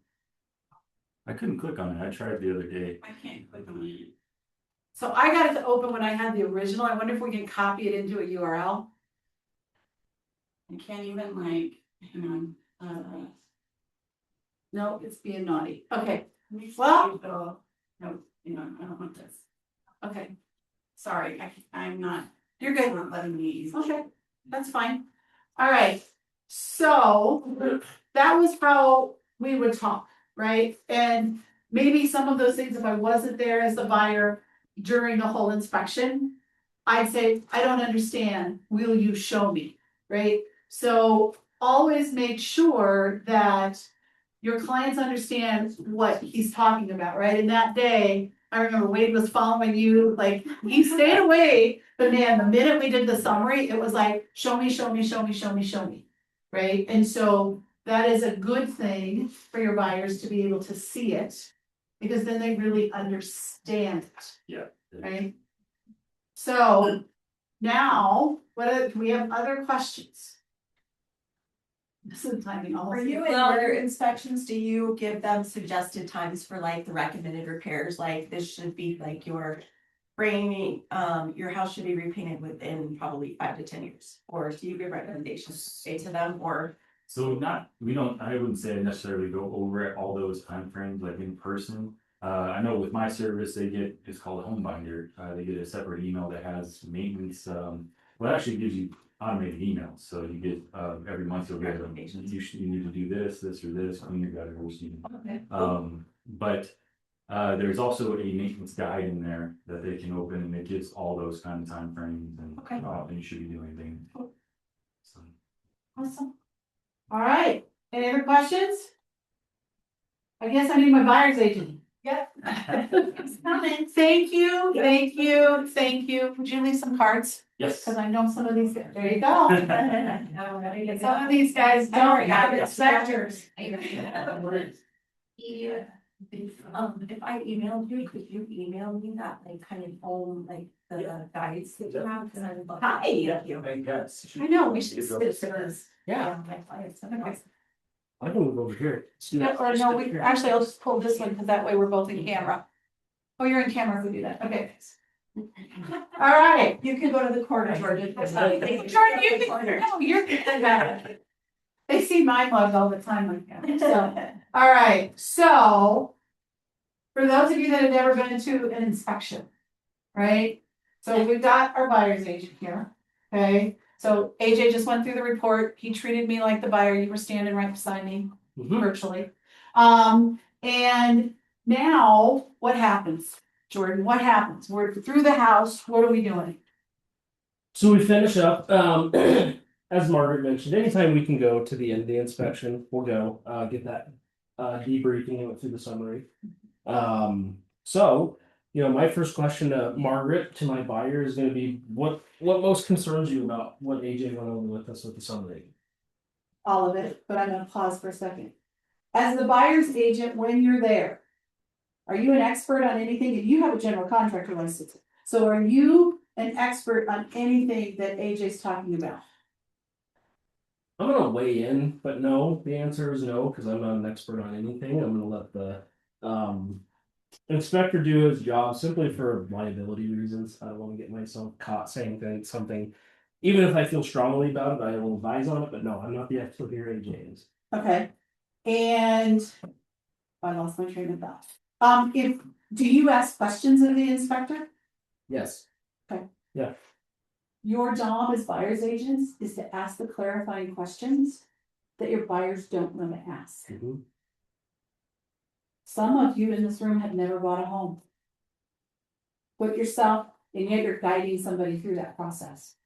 I couldn't click on it. I tried the other day.
I can't click on it.
So I got it to open when I had the original, I wonder if we can copy it into a URL.
I can't even like, hang on,
No, it's being naughty, okay,
let me see
Well-
if it'll- no, I don't want this.
okay,
Sorry, I'm not,
you're
it's
good.
not letting me use it.
Okay, that's fine. All right, so that was how we would talk, right? And maybe some of those things, if I wasn't there as the buyer during the whole inspection, I'd say, I don't understand, will you show me, right? So always make sure that your clients understand what he's talking about, right? And that day, I remember Wade was following you, like, he stayed away, but man, the minute we did the summary, it was like, show me, show me, show me, show me, show me. Right? And so that is a good thing for your buyers to be able to see it, because then they really understand it.
Yeah.
Right? So now, do we have other questions? This is timing almost.
For you in your inspections, do you give them suggested times for like the recommended repairs? Like this should be like your framing, your house should be repainted within probably 5 to 10 years? Or do you give recommendations say to them or?
So I wouldn't say I necessarily go over all those timeframes like in person. I know with my service, it's called a home binder. They get a separate email that has maintenance, well, it actually gives you automated emails. So you get, every month you'll get, you need to do this, or this, clean your gutters.
Okay.
But there's also a maintenance guide in there that they can open and it gives all those kind of timeframes and
Okay.
how often you should be doing things. So.
Awesome. All right, any other questions? I guess I need my buyer's agent. Yep.
It's coming.
Thank you, thank you, thank you. Would you leave some cards?
Yes.
Cause I know some of these, there you go. Some of these guys don't have inspectors.
Yeah.
If I emailed you, could you email me that like kind of home, like the guides that you have? Cause I would love. Hi.
Yes.
I know, we should sit for this.
Yeah. My clients. Okay.
I can move over here.
Yeah, or no, actually, I'll just pull this one, cause that way we're both in camera. Oh, you're in camera, we do that, okay. All right.
You can go to the corner, Georgia.
Jordan, you can, no, you're good. They see my mug all the time on camera, so, all right, so. For those of you that have never been to an inspection, right? So we've got our buyer's agent here, okay? So AJ just went through the report, he treated me like the buyer, you were standing right beside me virtually. And now, what happens? Jordan, what happens? We're through the house, what are we doing?
So we finish up, as Margaret mentioned, anytime we can go to the end of the inspection, we'll go, get that, debriefing and went through the summary. So, you know, my first question to Margaret, to my buyer, is gonna be, what most concerns you about what AJ went over with us with the summary?
All of it, but I'm gonna pause for a second. As the buyer's agent, when you're there, are you an expert on anything? And you have a general contractor license. So are you an expert on anything that AJ's talking about?
I'm gonna weigh in, but no, the answer is no, because I'm not an expert on anything. I'm gonna let the inspector do his job simply for liability reasons. I don't want to get myself caught saying something. Even if I feel strongly about it, I will advise on it, but no, I'm not the expert here, AJ is.
Okay, and I lost my train of thought. Do you ask questions of the inspector?
Yes.
Your job as buyer's agents is to ask the clarifying questions that your buyers don't want to ask.
Mhm.
Some of you in this room have never bought a home. Put yourself, and yet you're guiding somebody through that process.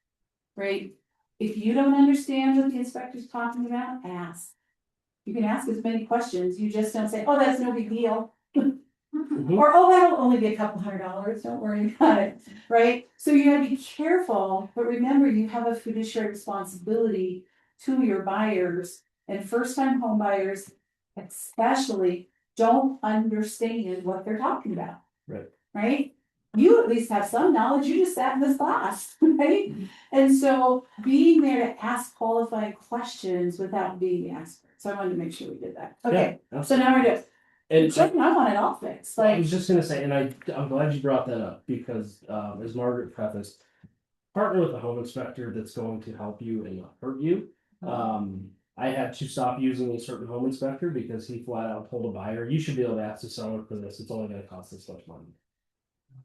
Right? If you don't understand what the inspector's talking about, ask. You can ask as many questions, you just don't say, oh, that's no big deal.
Mhm.
Or, oh, that'll only be a couple $100, don't worry about it, right? So you gotta be careful, but remember, you have a fiduciary responsibility to your buyers. And first-time home buyers especially don't understand what they're talking about.
Right.
Right? You at least have some knowledge, you just sat in this class, right? And so being there to ask qualified questions without being the expert. So I wanted to make sure we did that. Okay,
Yeah,
so now we're good.
and
I want it all fixed,
I
like,
was just gonna say, and I'm glad you brought that up because, as Margaret prefaced, partner with a home inspector that's going to help you and not hurt you. I had to stop using a certain home inspector because he flat out told a buyer, you should be able to ask the seller for this, it's only gonna cost this much money.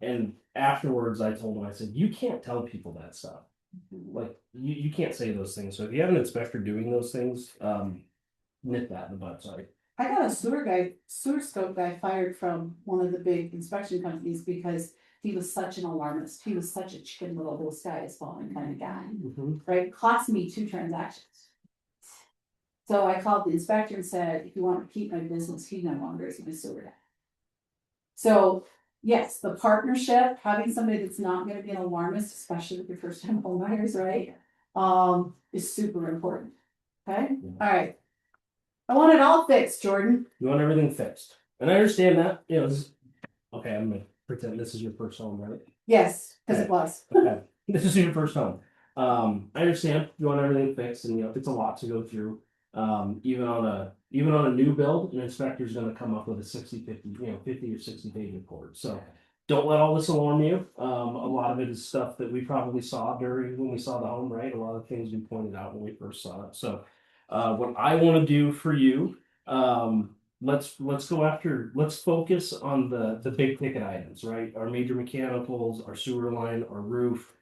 And afterwards, I told him, I said, you can't tell people that stuff. Like, you can't say those things. So if you have an inspector doing those things, nip that in the butt, sorry.
I got a sewer scope guy fired from one of the big inspection companies because he was such an alarmist. He was such a chicken little, whole sky is falling kind of guy, right? Cost me 2 transactions. So I called the inspector and said, if you want to keep my business, he no longer is my sewer guy. So yes, the partnership, having somebody that's not gonna be an alarmist, especially with your first time home buyers, right? Is super important. Okay, all right. I want it all fixed, Jordan.
You want everything fixed. And I understand that, you know, okay, I'm gonna pretend this is your first home, right?
Yes, because it was.
Okay, this is your first home. I understand you want everything fixed and, you know, it's a lot to go through. Even on a new build, an inspector's gonna come up with a 60-50, you know, 50 or 60 page report. So don't let all this alarm you. A lot of it is stuff that we probably saw when we saw the home, right? A lot of things we pointed out when we first saw it. So what I want to do for you, let's focus on the big ticket items, right? Our major mechanicals, our sewer line, our roof,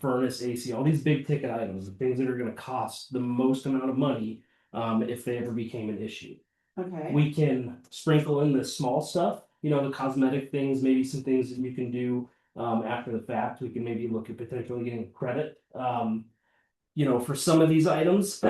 furnace, AC, all these big ticket items, the things that are going to cost the most amount of money, if they ever became an issue.
Okay.
We can sprinkle in the small stuff, you know, the cosmetic things, maybe some things that you can do after the fact. We can maybe look at potentially getting credit. You know, for some of these items,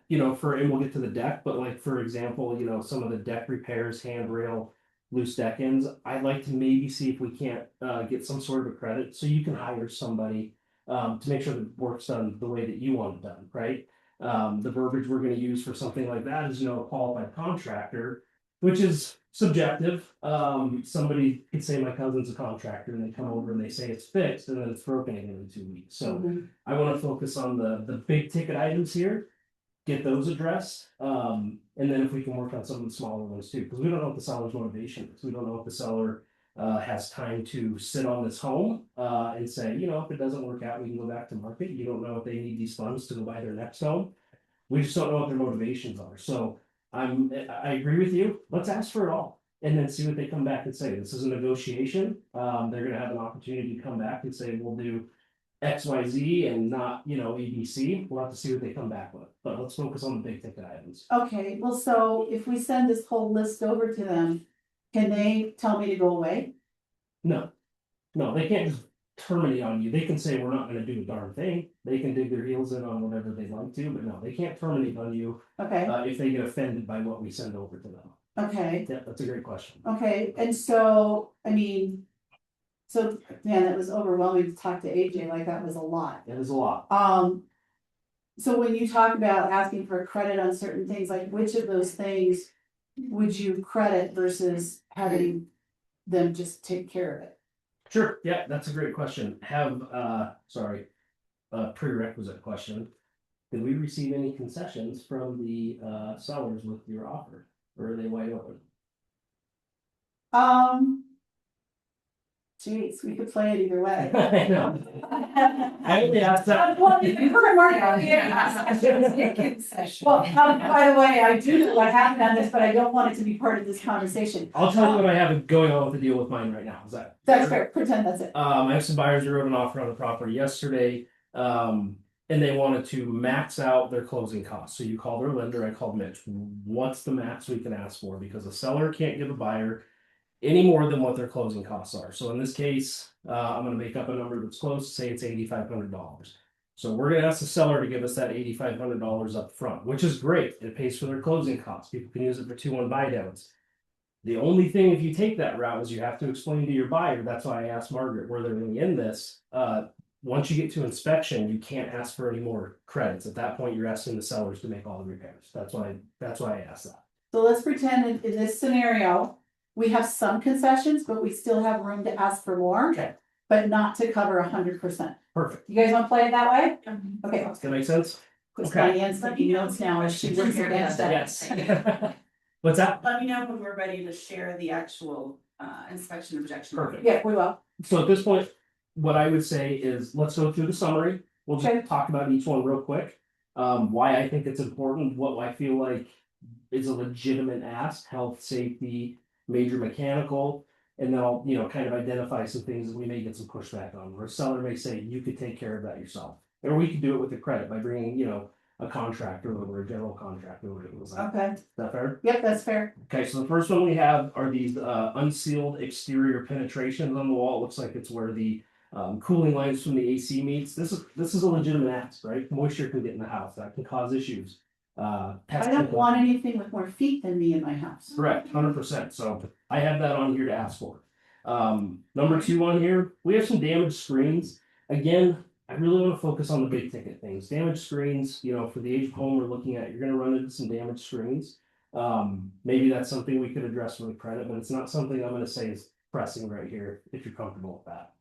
you know, and we'll get to the deck, but like, for example, you know, some of the deck repairs, handrail, loose deck ends, I'd like to maybe see if we can't get some sort of a credit so you can hire somebody to make sure the work's done the way that you want it done, right? The verbiage we're going to use for something like that is, you know, a qualified contractor, which is subjective. Somebody could say my cousin's a contractor and they come over and they say it's fixed and then it's broken in 2 weeks. So I want to focus on the big ticket items here, get those addressed. And then if we can work on some of the smaller ones too, because we don't know what the seller's motivation is. We don't know if the seller has time to sit on this home and say, you know, if it doesn't work out, we can go back to market. You don't know if they need these funds to go buy their next home. We just don't know what their motivations are. So I agree with you. Let's ask for it all and then see what they come back and say. This is a negotiation. They're gonna have an opportunity to come back and say, we'll do XYZ and not, you know, ABC. We'll have to see what they come back with. But let's focus on the big ticket items.
Okay, well, so if we send this whole list over to them, can they tell me to go away?
No, they can't just terminate on you. They can say, we're not gonna do a darn thing. They can dig their heels in on whatever they'd like to, but no, they can't terminate on you,
Okay,
if they get offended by what we send over to them.
okay,
Yeah, that's a great question.
okay, and so, I mean. So, man, it was overwhelming to talk to AJ, like that was a lot.
It is a lot.
So when you talk about asking for credit on certain things, like which of those things would you credit versus having them just take care of it?
Sure, yeah, that's a great question. Prerequisite question. Did we receive any concessions from the sellers with your offer, or are they wide open?
Geez, we could play it either way.
I know. I only asked that.
Well, by the way, I do know what happened on this, but I don't want it to be part of this conversation.
I'll tell you what I have going on with the deal with mine right now. Is that?
That's fair, pretend that's it.
I have some buyers who wrote an offer on the property yesterday, and they wanted to max out their closing costs. So you call their lender, I called Mitch. What's the max we can ask for? Because a seller can't give a buyer any more than what their closing costs are. So in this case, I'm gonna make up a number that's close, say it's $8,500. So we're gonna ask the seller to give us that $8,500 up front, which is great. It pays for their closing costs. People can use it for 2-1 buy downs. The only thing, if you take that route, is you have to explain to your buyer. That's why I asked Margaret where they're really in this. Once you get to inspection, you can't ask for any more credits. At that point, you're asking the sellers to make all the repairs. That's why I asked that.
So let's pretend in this scenario, we have some concessions, but we still have room to ask for more.
Okay.
But not to cover 100%.
Perfect.
You guys wanna play it that way? Okay.
Does that make sense?
Because
Okay.
Diane's taking notes now as she works against that.
Yes. What's that?
Let me know when we're ready to share the actual inspection objection.
Perfect.
Yeah, we will.
So at this point, what I would say is, let's go through the summary. We'll
Okay.
just talk about each one real quick. Why I think it's important, what I feel like is a legitimate ask, health, safety, major mechanical. And then I'll, kind of identify some things that we may get some pushback on, where a seller may say, you could take care of that yourself. Or we could do it with the credit by bringing, a contractor or a general contractor. Or whatever it was like.
Okay,
Is that fair?
yep, that's fair.
Okay, so the first one we have are these unsealed exterior penetrations on the wall. It looks like it's where the cooling lines from the AC meets. This is a legitimate ask, right? Moisture can get in the house. That can cause issues.
I don't want anything with more feet than me in my house.
Correct, 100%. So I have that on here to ask for. Number 2 on here, we have some damaged screens. Again, I really want to focus on the big ticket things. Damaged screens, for the age of home we're looking at, you're going to run into some damaged screens. Maybe that's something we could address with credit, but it's not something I'm going to say is pressing right here, if you're comfortable with that.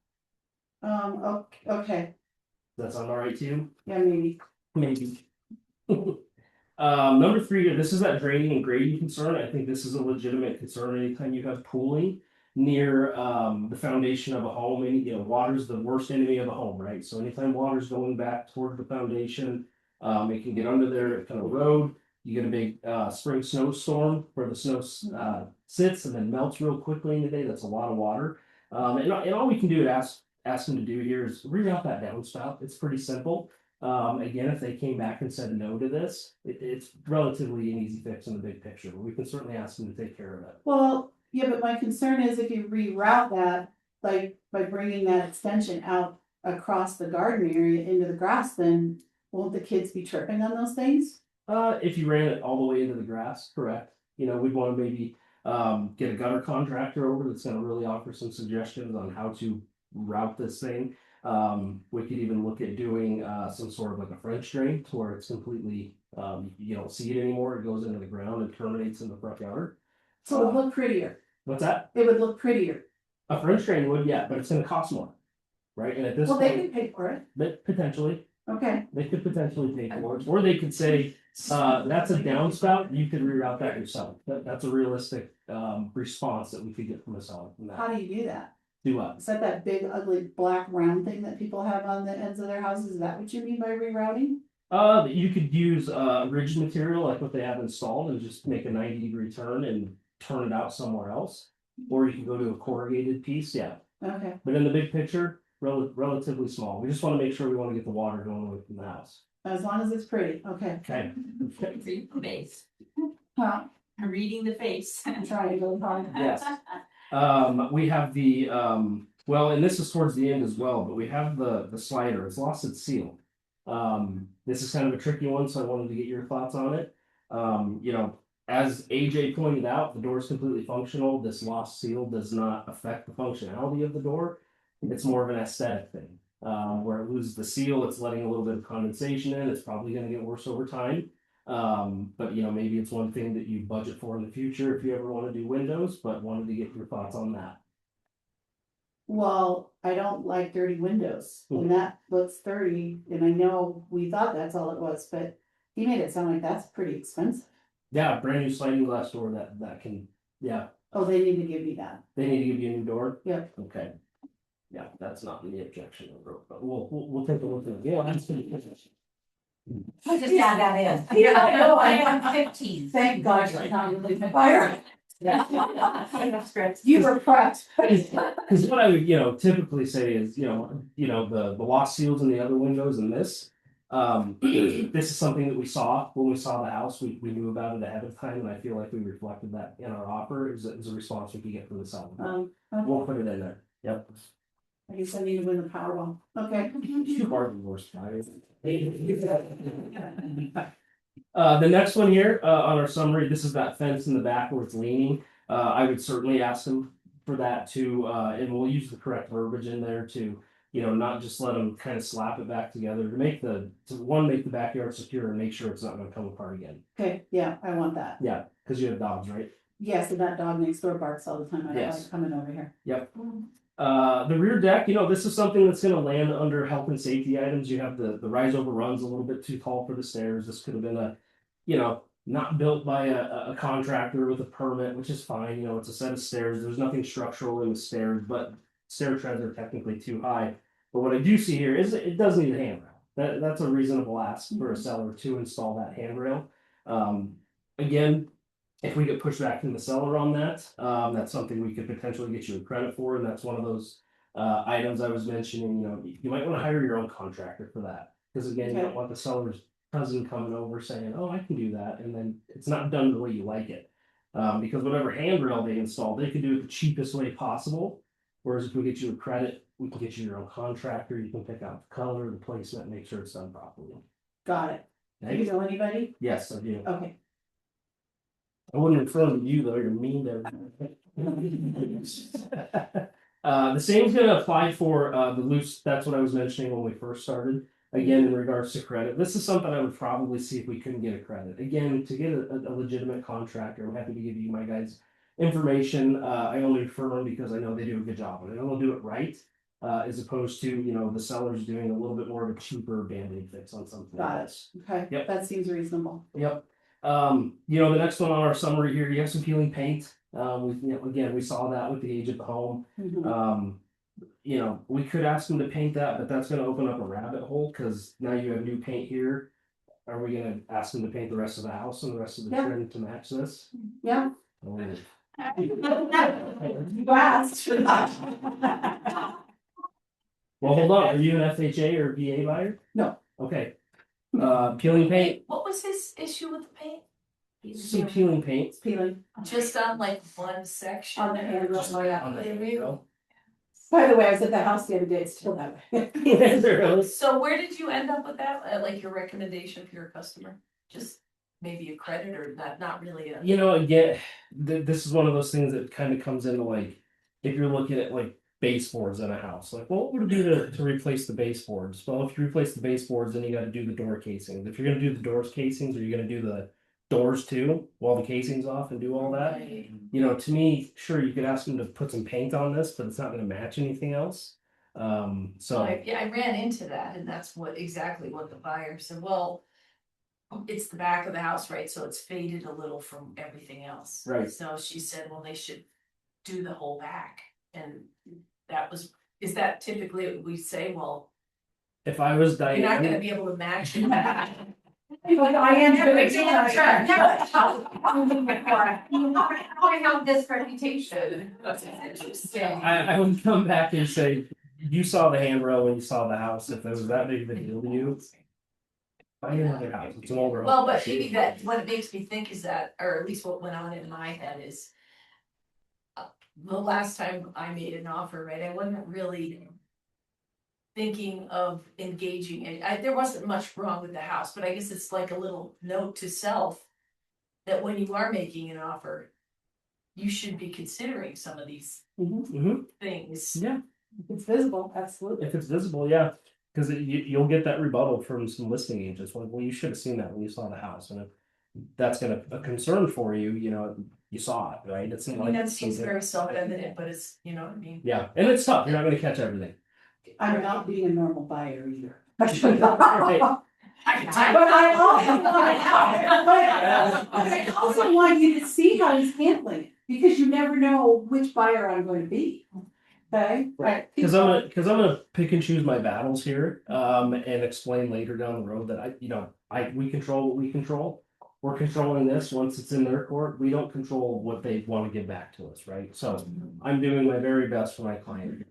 Okay,
Does that sound all right to you?
yeah, maybe.
Maybe. Number 3, this is that draining and grading concern. I think this is a legitimate concern anytime you have pooling near the foundation of a home. And water's the worst enemy of a home, right? So anytime water's going back toward the foundation, it can get under there, it can erode. You get a big spring snowstorm where the snow sits and then melts real quickly in the day. That's a lot of water. And all we can do to ask them to do here is reroute that downspout. It's pretty simple. Again, if they came back and said no to this, it's relatively an easy fix in the big picture, but we can certainly ask them to take care of it.
Well, yeah, but my concern is if you reroute that, like by bringing that extension out across the garden area into the grass, then won't the kids be tripping on those things?
If you ran it all the way into the grass, correct. We'd want to maybe get a gutter contractor over that's going to really offer some suggestions on how to route this thing. We could even look at doing some sort of like a French drain to where it's completely, you don't see it anymore. It goes into the ground and terminates in the front yard.
So it would look prettier.
What's that?
It would look prettier.
A French drain would, yeah, but it's gonna cost more. Right, and at this
Well, they
point,
could pay for it.
but potentially,
Okay,
they could potentially pay for it, or they could say, that's a downspout, you could reroute that yourself. That's a realistic response that we could get from a seller from
how
that.
do you do that?
Do what?
Is that big ugly black round thing that people have on the ends of their houses? Is that what you mean by rerouting?
You could use rigid material like what they have installed and just make a 90-degree turn and turn it out somewhere else. Or you can go to a corrugated piece, yeah.
Okay,
But in the big picture, relatively small. We just want to make sure we want to get the water going away from the house.
as long as it's pretty, okay.
Okay.
Reading the face.
Huh,
I'm reading the face.
I'm trying to go hard.
Yes. We have the Well, and this is towards the end as well, but we have the slider, it's lost its seal. This is kind of a tricky one, so I wanted to get your thoughts on it. You know, as AJ pointed out, the door is completely functional. This lost seal does not affect the functionality of the door. It's more of an aesthetic thing. Where it loses the seal, it's letting a little bit of condensation in. It's probably going to get worse over time. But you know, maybe it's one thing that you budget for in the future if you ever want to do windows, but wanted to get your thoughts on that.
Well, I don't like dirty windows, and that looks dirty, and I know we thought that's all it was, but he made it sound like that's pretty expensive.
Yeah, brand new sliding glass door that can, yeah,
Oh, they need to give me that.
they need to give you a new door.
Yeah.
Okay. Yeah, that's not in the objection, but we'll take a look at it. Yeah, that's pretty good.
I just add that in.
Yeah,
I know, I am 15.
Thank God you're not really the fire.
Scripts.
You were prepped.
Because what I would, you know, typically say is, you know, the lost seals in the other windows and this. This is something that we saw when we saw the house. We knew about it ahead of time, and I feel like we reflected that in our offer as a response we could get from the seller. We'll put it in there. Yep.
I guess I need to win the Powerball. Okay.
Two bargain wars, guys. The next one here, on our summary, this is that fence in the back where it's leaning. I would certainly ask them for that to, and we'll use the correct verbiage in there to, you know, not just let them kind of slap it back together to make to make the backyard secure and make sure it's not gonna come apart again.
Okay, yeah, I want that.
Yeah, because you have dogs, right?
Yes, and that dog next door barks all the time. I don't
Yes.
like coming over here.
Yep. The rear deck, you know, this is something that's gonna land under health and safety items. You have the rise over runs a little bit too tall for the stairs. This could have been a, you know, not built by a contractor with a permit, which is fine. You know, it's a set of stairs. There's nothing structural in the stairs, but stair treads are technically too high. But what I do see here is it does need a handrail. That's a reasonable ask for a seller to install that handrail. Again, if we get pushed back from the seller on that, that's something we could potentially get you a credit for, and that's one of those items I was mentioning. You know, you might want to hire your own contractor for that, because again, you don't want the seller's cousin coming over saying, "Oh, I can do that," and then it's not done the way you like it. Because whatever handrail they install, they can do it the cheapest way possible. Whereas if we get you a credit, we can get you your own contractor. You can pick out the color, the placement, make sure it's done properly.
Got it. Do you know anybody?
Yes, I do.
Okay.
I wouldn't refer to you though, you're mean to everyone. The same's gonna apply for the loose, that's what I was mentioning when we first started. Again, in regards to credit, this is something I would probably see if we couldn't get a credit. Again, to get a legitimate contractor, I'm happy to give you my guys' information. I only refer them because I know they do a good job and they'll do it right. As opposed to, you know, the sellers doing a little bit more of a cheaper band-aid fix on something.
Got it.
else.
Okay.
Yep.
That seems reasonable.
Yep. You know, the next one on our summary here, you have some peeling paint. You know, again, we saw that with the age of the home.
Mhm.
You know, we could ask them to paint that, but that's gonna open up a rabbit hole, because now you have new paint here. Are we gonna ask them to paint the rest of the house and the rest of the
Yeah.
trim to match this?
Yeah.
Oh.
You asked for that.
Well, hold on, are you an FHA or VA buyer?
No.
Okay. Peeling paint,
What was his issue with the paint?
some peeling paint.
It's peeling
Just on like one section?
on the handrail.
on the handle.
By the way, I was at the house the other day. It's still that way.
Really?
So where did you end up with that? Like your recommendation for your customer? Just maybe a credit or not really a.
You know, again, this is one of those things that kind of comes into like, if you're looking at like baseboards in a house, like, well, what would it be to replace the baseboards? Well, if you replace the baseboards, then you got to do the door casings. If you're going to do the doors casings, are you going to do the doors too, while the casing's off and do all that?
Right.
You know, to me, sure, you could ask them to put some paint on this, but it's not going to match anything else. So
I ran into that, and that's exactly what the buyer said. Well, it's the back of the house, right? So it's faded a little from everything else.
Right.
So she said, well, they should do the whole back. And is that typically what we say? Well,
if I was
you're not gonna
Diane,
be able to match the back.
I have this reputation.
That's interesting.
I would come back and say, you saw the handrail when you saw the house. If it was that big of a deal to you, find another house. It's an older home.
Well, but maybe what it makes me think is that, or at least what went on in my head is. the last time I made an offer, right, I wasn't really thinking of engaging it. There wasn't much wrong with the house, but I guess it's like a little note to self that when you are making an offer, you should be considering some of these things.
Yeah,
It's visible, absolutely.
if it's visible, yeah, because you'll get that rebuttal from some listing agents. Well, you should have seen that when you saw the house, and if that's a concern for you, you saw it, right? It's
I
not
mean,
like
that
it's
seems
something-
very self-evident, but it's, you know what I mean?
Yeah, and it's tough. You're not going to catch everything.
I'm not being a normal buyer either.
Right.
I can
But
type.
I also want you to see how he's handling it, because you never know which buyer I'm going to be. Okay? Right.
Because I'm gonna pick and choose my battles here, and explain later down the road that we control what we control. We're controlling this once it's in their court. We don't control what they want to give back to us, right? So I'm doing my very best for my client.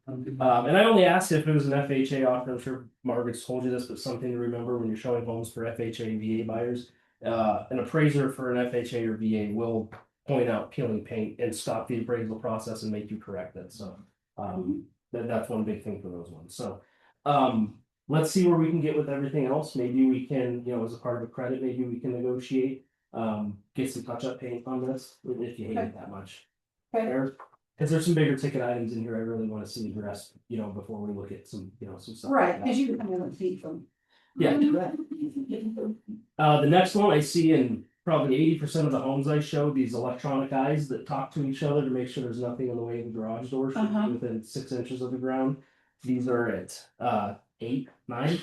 And I only asked if it was an FHA offer. I'm sure Margaret's told you this, but something to remember when you're showing homes for FHA and VA buyers. An appraiser for an FHA or VA will point out peeling paint and stop the appraisal process and make you correct it. So that's one big thing for those ones. So let's see where we can get with everything else. Maybe we can, as a part of a credit, maybe we can negotiate, get some touch-up paint on this if you hate it that much.
Okay.
Because there's some bigger ticket items in here I really want to see addressed, before we look at some stuff.
Right, because you can have a feed from.
Yeah. The next one I see in probably 80% of the homes I show, these electronic eyes that talk to each other to make sure there's nothing in the way of the garage door within 6 inches of the ground. These are at 8, 9,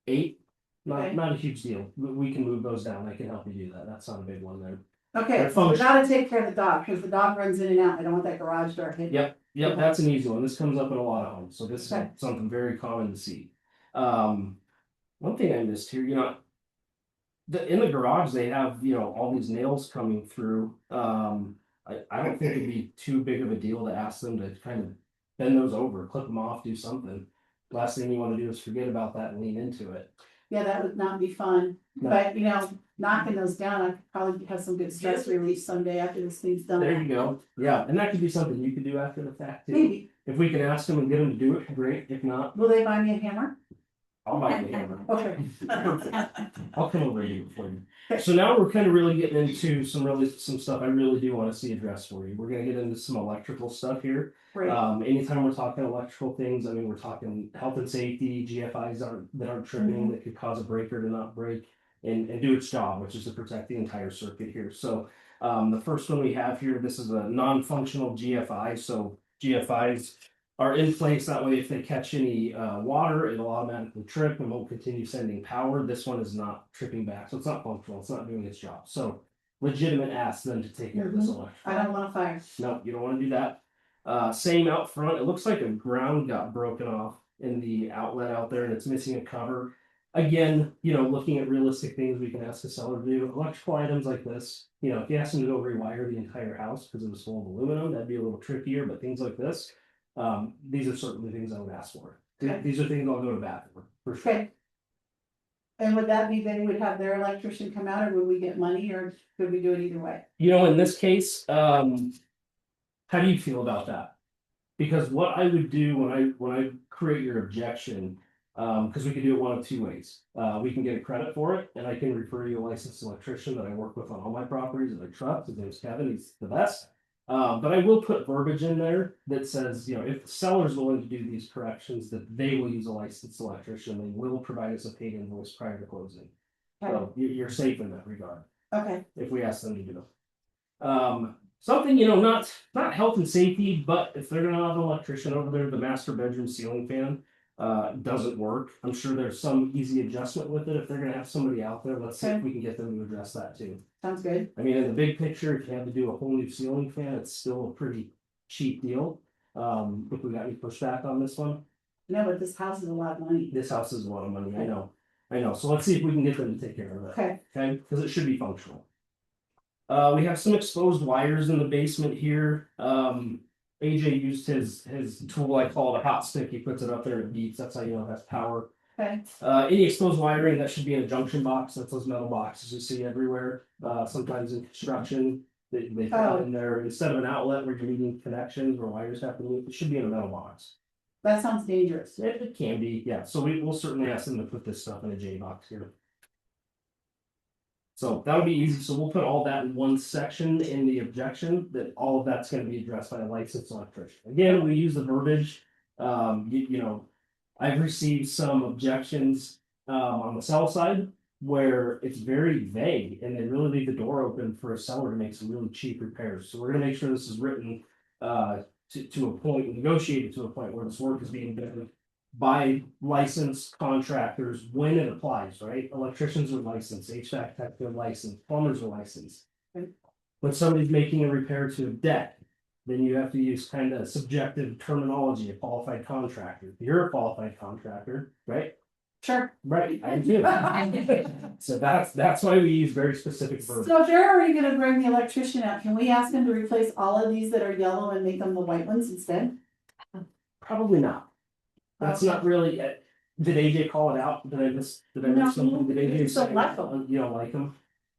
8. Not a huge deal. We can move those down. I can help you do that. That's not a big one there.
Okay, so we gotta take care of the dog, because the dog runs in and out. I don't want that garage door hit.
Yep, that's an easy one. This comes up in a lot of homes, so this is
Okay.
something very common to see. One thing I missed here, in the garage they have all these nails coming through. I don't think it'd be too big of a deal to ask them to kind of bend those over, clip them off, do something. Last thing you want to do is forget about that and lean into it.
Yeah, that would not be fun,
No.
but knocking those down, I could probably have some good stress relief someday after this thing's done.
There you go. Yeah, and that could be something you could do after the fact too.
Maybe,
If we can ask them and get them to do it, great. If not,
will they buy me a hammer?
I'll buy the hammer.
Okay.
I'll come over here for you. So now we're kind of really getting into some stuff I really do want to see addressed for you. We're gonna get into some electrical stuff here.
Great.
Anytime we're talking electrical things, I mean, we're talking health and safety, GFIs that aren't tripping, that could cause a breaker to not break and do its job, which is to protect the entire circuit here. So the first one we have here, this is a non-functional GFI. So GFIs are in place. That way, if they catch any water, it'll automatically trip and won't continue sending power. This one is not tripping back, so it's not functional. It's not doing its job. So legitimate ask them to take care of this electrical.
I don't want a fire.
No, you don't want to do that. Same out front. It looks like a ground got broken off in the outlet out there and it's missing a cover. Again, looking at realistic things we can ask the seller to do. Electrical items like this, if you ask them to go rewire the entire house because it was full of aluminum, that'd be a little trickier, but things like this, these are certainly things I would ask for.
Okay.
These are things I'll go to bat for sure.
Okay. And would that be they would have their electrician come out, or would we get money, or could we do it either way?
In this case, how do you feel about that? Because what I would do when I create your objection, because we could do it one of two ways. We can get a credit for it, and I can refer you a licensed electrician that I work with on all my properties that I trust. His name's Kevin. He's the best. But I will put verbiage in there that says, if the seller's willing to do these corrections, that they will use a licensed electrician. They will provide us a paid invoice prior to closing. So you're safe in that regard.
Okay,
If we ask them to do it. Something, not health and safety, but if they're gonna have an electrician over there, the master bedroom ceiling fan doesn't work. I'm sure there's some easy adjustment with it. If they're gonna have somebody out there, let's see if we can get them to address that too.
sounds good.
I mean, in the big picture, if you had to do a whole new ceiling fan, it's still a pretty cheap deal. If we got any pushback on this one,
No, but this house is a lot of money.
this house is a lot of money, I know. So let's see if we can get them to take care of that.
Okay,
Because it should be functional. We have some exposed wires in the basement here. AJ used his tool, I call it a hot stick. He puts it up there and it beeps. That's how you know it has power.
okay,
Any exposed wiring that should be in a junction box. That's those metal boxes you see everywhere. Sometimes in construction. They put in there, instead of an outlet where you're needing connections where wires have to move, it should be in a metal box.
That sounds dangerous.
It can be, yeah, so we will certainly ask them to put this stuff in a J box here. So that would be easy, so we'll put all that in one section in the objection, that all of that's gonna be addressed by a licensed electrician. Again, we use the verbiage, you know, I've received some objections, on the sell side, where it's very vague, and they really leave the door open for a seller to make some really cheap repairs, so we're gonna make sure this is written, to a point, negotiated to a point where this work is being done by licensed contractors when it applies, right? Electricians are licensed, HVAC techs are licensed, plumbers are licensed.
Okay.
When somebody's making a repair to a deck, then you have to use kind of subjective terminology, a qualified contractor. You're a qualified contractor, right?
Sure.
Right, I do. So that's why we use very specific verbiage.
So if they're already gonna bring the electrician out, can we ask them to replace all of these that are yellow and make them the white ones instead?
Probably not. That's not really, did AJ call it out? Did I miss
No,
something? Did AJ
just don't
say,
like 'em.
you don't like them?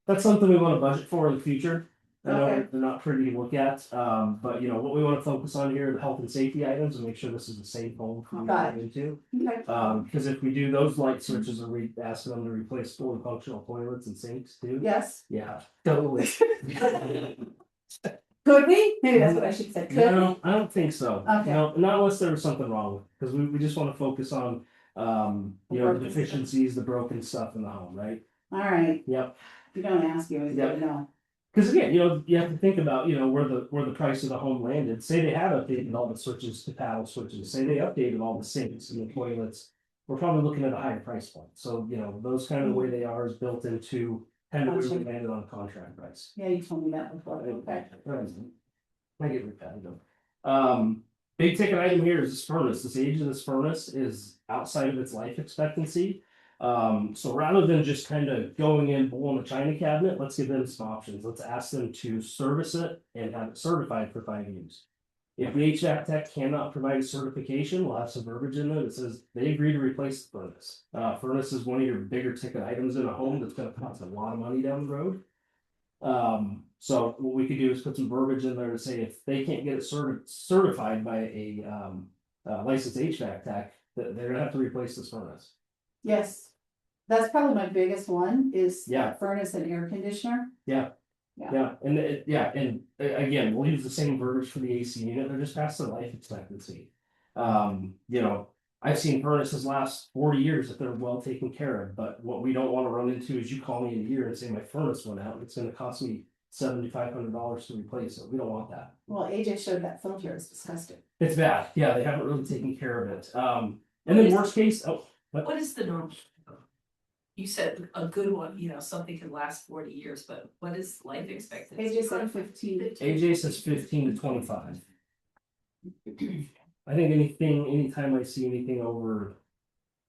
That's something we wanna budget for in the future. I know
Okay.
they're not pretty to look at, but you know, what we wanna focus on here are the health and safety items and make sure this is a safe home for you to
Got
get into.
Okay.
Cause if we do those light switches, are we asking them to replace fully functional toilets and sinks too?
Yes,
Yeah, totally.
could we? Maybe that's what I should say, could we?
No, I don't think so.
Okay.
No, not unless there was something wrong with it, because we just wanna focus on, you know, the
Broken stuff.
deficiencies, the broken stuff in the home, right?
Alright,
Yep,
if you don't ask, you always don't know.
because again, you know, you have to think about, you know, where the price of the home landed, say they have updated all the switches to paddle switches, say they updated all the sinks and the toilets. We're probably looking at a higher price point, so, you know, those kind of the way they are is built into kind of where we landed on contract price.
Yeah, you told me that before, okay.
I get repetitive. Big ticket item here is this furnace. This age of this furnace is outside of its life expectancy. So rather than just kind of going in, blowing the china cabinet, let's give them some options. Let's ask them to service it and have it certified for 5 years. If the HVAC tech cannot provide a certification, we'll have some verbiage in there that says they agree to replace the furnace. Furnace is one of your bigger ticket items in a home that's gonna cost a lot of money down the road. So what we could do is put some verbiage in there to say if they can't get it certified by a licensed HVAC tech, that they're gonna have to replace this furnace.
Yes, that's probably my biggest one is
Yeah.
furnace and air conditioner. Yeah.
Yeah, and again, we'll use the same verbiage for the AC unit, they're just past their life expectancy. You know, I've seen furnaces last 40 years if they're well taken care of, but what we don't wanna run into is you call me in a year and say my furnace went out, it's gonna cost me $7,500 to replace it, we don't want that.
Well, AJ showed that filter, it's disgusting.
It's bad, yeah, they haven't really taken care of it, and then worst case,
What is the norm? You said a good one, you know, something can last 40 years, but what is life expectancy?
AJ said 15.
AJ says 15 to 25. I think anytime I see anything over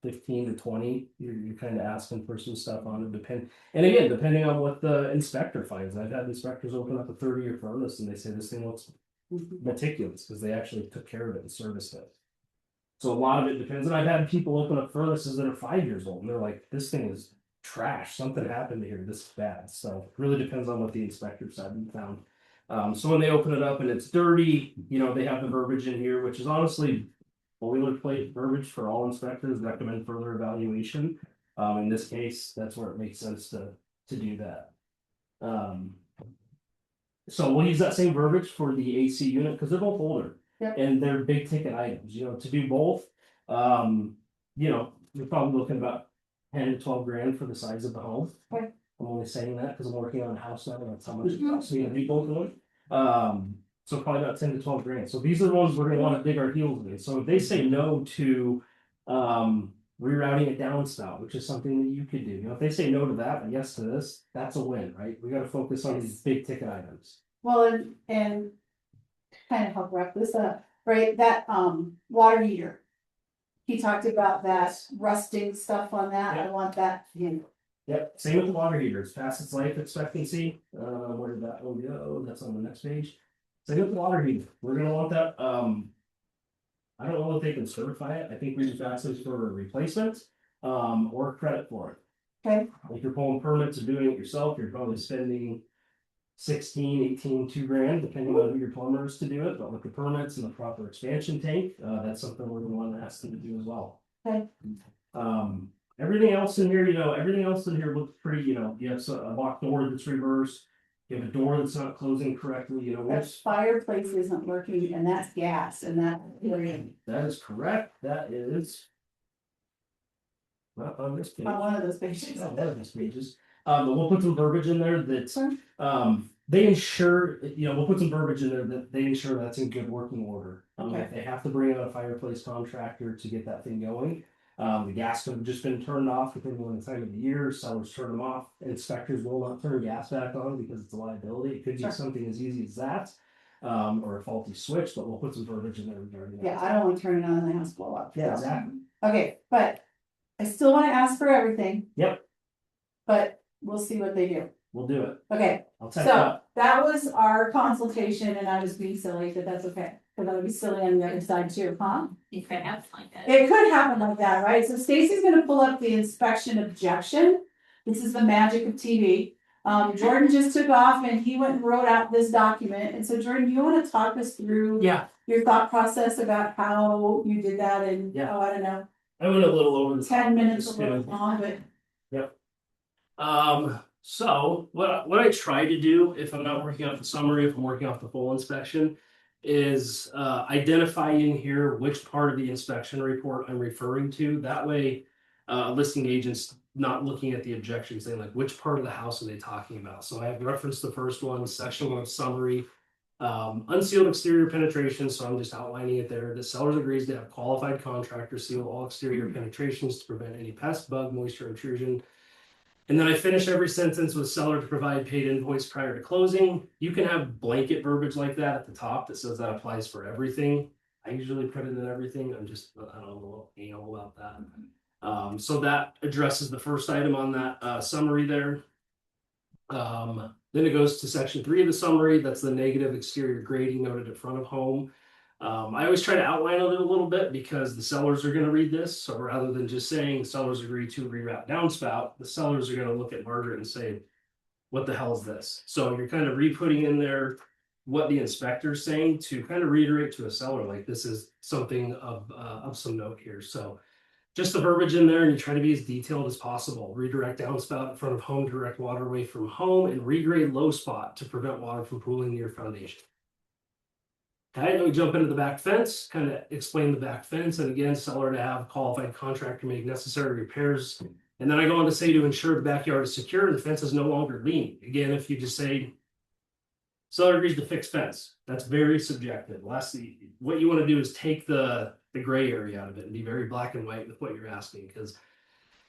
15 to 20, you're kind of asking for some stuff on it, and again, depending on what the inspector finds. I've had inspectors open up a 30-year furnace and they say this thing looks meticulous because they actually took care of it and serviced it. So a lot of it depends, and I've had people open up furnaces that are 5 years old and they're like, this thing is trash, something happened here, this is bad. So it really depends on what the inspector said and found. So when they open it up and it's dirty, you know, they have the verbiage in here, which is honestly boilerplate verbiage for all inspectors, recommend further evaluation. In this case, that's where it makes sense to do that. So we'll use that same verbiage for the AC unit, because they're both older.
Yep.
And they're big ticket items, you know, to do both, you know, you're probably looking about 10 to 12 grand for the size of the home.
Okay.
I'm only saying that because I'm working on a house now, and that's how much it costs me to do both of them. So probably about 10 to 12 grand. So these are the ones we're gonna want to dig our heels in. So if they say no to rerouting a downspout, which is something that you could do, you know, if they say no to that, and yes to this, that's a win, right? We gotta focus on these big ticket items.
Well, and kind of help wrap this up, right, that water heater. He talked about that rusting stuff on that, I want that,
Yep, same with the water heater, it's past its life expectancy, where did that one go, that's on the next page. Same with the water heater, we're gonna want that, I don't know if they can certify it, I think we just ask this for a replacement, or credit for it.
Okay.
If you're pulling permits or doing it yourself, you're probably spending 16, 18, 2 grand, depending on who your plumber is to do it, but with the permits and the proper expansion tank, that's something we're gonna wanna ask them to do as well.
Okay.
Everything else in here, everything else in here looks pretty, you have a locked door that's reversed. You have a door that's not closing correctly,
That
which,
fireplace isn't working and that's gas and that.
that is correct, that is. Not on this page.
On one of those pages.
Not one of these pages. But we'll put some verbiage in there that,
Sure.
they ensure, we'll put some verbiage in there that they ensure that's in good working order.
Okay.
If they have to bring out a fireplace contractor to get that thing going. The gas could have just been turned off depending on the time of the year, sellers turn them off. Inspectors will not turn gas back on because it's a liability. It could be
Sure.
something as easy as that. Or a faulty switch, but we'll put some verbiage in there regarding that.
Yeah, I don't want to turn it on and the house blow up.
Yeah, exactly.
Okay, but I still want to ask for everything.
Yep.
But we'll see what they do.
We'll do it.
Okay,
I'll type it
so
up.
that was our consultation and I was being silly, but that's okay. Cause I would be silly on the other side too, huh?
You could have like that.
It could happen like that, right? So Stacy's gonna pull up the inspection objection. This is the magic of TV. Jordan just took off and he went and wrote out this document. And so Jordan, do you wanna talk us through?
Yeah.
Your thought process about how you did that and,
Yeah.
oh, I don't know,
I went a little over the top.
10 minutes
Just
a little
kidding.
long, but.
So what I try to do if I'm not working off the summary, if I'm working off the full inspection, is identify in here which part of the inspection report I'm referring to. That way, listing agents not looking at the objection, saying like, which part of the house are they talking about? So I have referenced the first one, section 1 summary. Unsealed exterior penetration, so I'm just outlining it there. The seller agrees to have qualified contractor seal all exterior penetrations to prevent any pest, bug, moisture intrusion. And then I finish every sentence with seller to provide paid invoice prior to closing. You can have blanket verbiage like that at the top that says that applies for everything. I usually put it in everything. I'm just, I don't know, a little anal about that. So that addresses the first item on that summary there. Then it goes to section 3 of the summary. That's the negative exterior grading noted at front of home. I always try to outline it a little bit because the sellers are going to read this. So rather than just saying sellers agree to rewrap downspout, the sellers are going to look at Margaret and say, what the hell is this? So you're kind of re-putting in there what the inspector's saying to kind of reiterate to a seller, like this is something of some note here. So just the verbiage in there, and you try to be as detailed as possible. Redirect downspout in front of home, direct water away from home, and regrade low spot to prevent water from pooling near foundation. Okay, then we jump into the back fence, kind of explain the back fence, and again, seller to have qualified contractor make necessary repairs. And then I go on to say to ensure the backyard is secure and the fence is no longer leaning. Again, if you just say seller agrees to fix fence, that's very subjective. Lastly, what you want to do is take the gray area out of it and be very black and white with what you're asking, because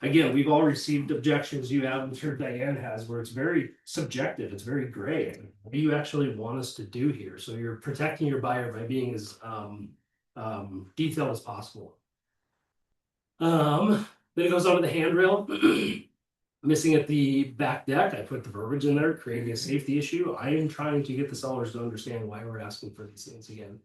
again, we've all received objections. You have, I'm sure Diane has, where it's very subjective. It's very gray. What do you actually want us to do here? So you're protecting your buyer by being as detailed as possible. Then it goes on to the handrail. Missing at the back deck, I put the verbiage in there, creating a safety issue. I am trying to get the sellers to understand why we're asking for these things again.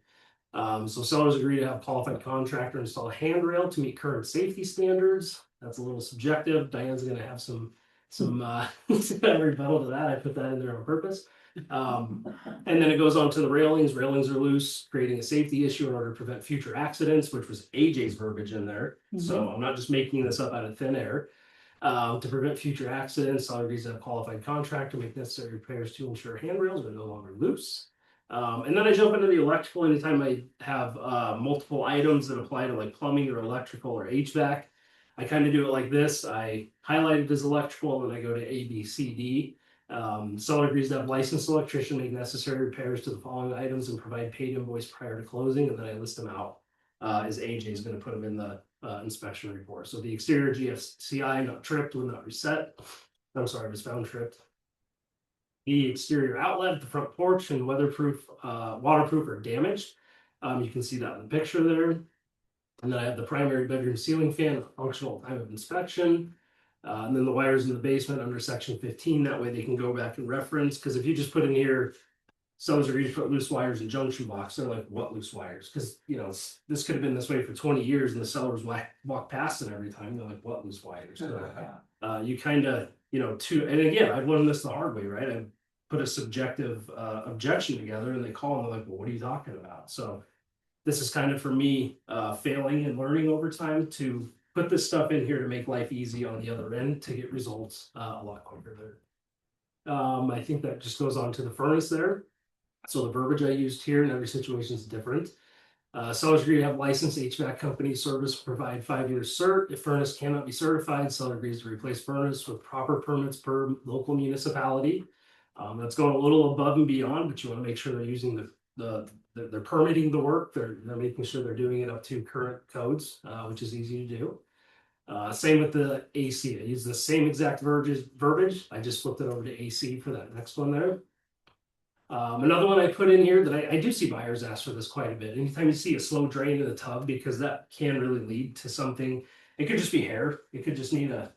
So sellers agree to have qualified contractor install a handrail to meet current safety standards. That's a little subjective. Diane's gonna have some rebuttal to that. I put that in there on purpose. And then it goes on to the railings. Railings are loose, creating a safety issue in order to prevent future accidents, which was AJ's verbiage in there. So I'm not just making this up out of thin air. To prevent future accidents, seller agrees to have qualified contractor make necessary repairs to ensure handrails are no longer loose. And then I jump into the electrical anytime I have multiple items that apply to like plumbing or electrical or HVAC. I kind of do it like this. I highlight it as electrical and then I go to A, B, C, D. Seller agrees to have licensed electrician make necessary repairs to the following items and provide paid invoice prior to closing, and then I list them out as AJ is going to put them in the inspection report. So the exterior GFCI not tripped, would not reset. I'm sorry, it was found tripped. The exterior outlet, the front porch, and weatherproof, waterproof or damaged. You can see that in the picture there. And then I have the primary bedroom ceiling fan, functional time of inspection. And then the wires in the basement under section 15. That way they can go back and reference. Because if you just put in here, sellers agree to put loose wires in junction box, they're like, what loose wires? Because, you know, this could have been this way for 20 years and the sellers walk past it every time. They're like, what loose wires? So, you kind of, you know, and again, I've learned this the hard way, right? put a subjective objection together and they call and they're like, well, what are you talking about? So this is kind of for me failing and learning over time to put this stuff in here to make life easy on the other end to get results a lot quicker there. I think that just goes on to the furnace there. So the verbiage I used here in every situation is different. Sellers agree to have licensed HVAC company service provide 5 years cert. If furnace cannot be certified, seller agrees to replace furnace with proper permits per local municipality. That's going a little above and beyond, but you want to make sure they're using they're permitting the work. They're making sure they're doing it up to current codes, which is easy to do. Same with the AC. I use the same exact verbiage. I just flipped it over to AC for that next one there. Another one I put in here that I do see buyers ask for this quite a bit. Anytime you see a slow drain in the tub, because that can really lead to something. It could just be hair. It could just need a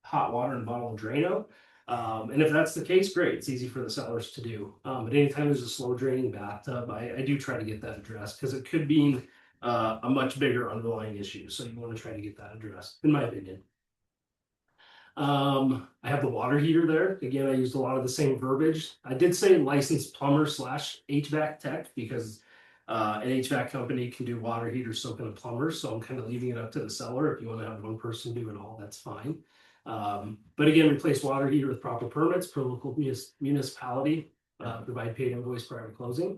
hot water and bottle of Drano. And if that's the case, great. It's easy for the sellers to do. But anytime there's a slow draining bathtub, I do try to get that addressed because it could be a much bigger underlying issue. So you want to try to get that addressed, in my opinion. I have the water heater there. Again, I used a lot of the same verbiage. I did say licensed plumber / HVAC tech because an HVAC company can do water heaters, so can a plumber. So I'm kind of leaving it up to the seller. If you want to have one person do it all, that's fine. But again, replace water heater with proper permits per local municipality. Provide paid invoice prior to closing.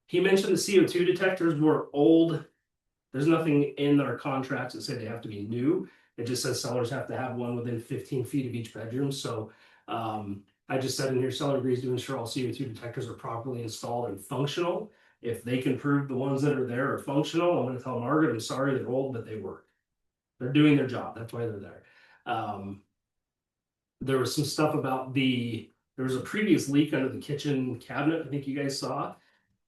He mentioned the CO2 detectors were old. There's nothing in our contracts that say they have to be new. It just says sellers have to have one within 15 feet of each bedroom. So I just said in here, seller agrees to ensure all CO2 detectors are properly installed and functional. If they can prove the ones that are there are functional, I'm going to tell Margaret, I'm sorry, they're old, but they work. They're doing their job. That's why they're there. There was some stuff about there was a previous leak under the kitchen cabinet. I think you guys saw.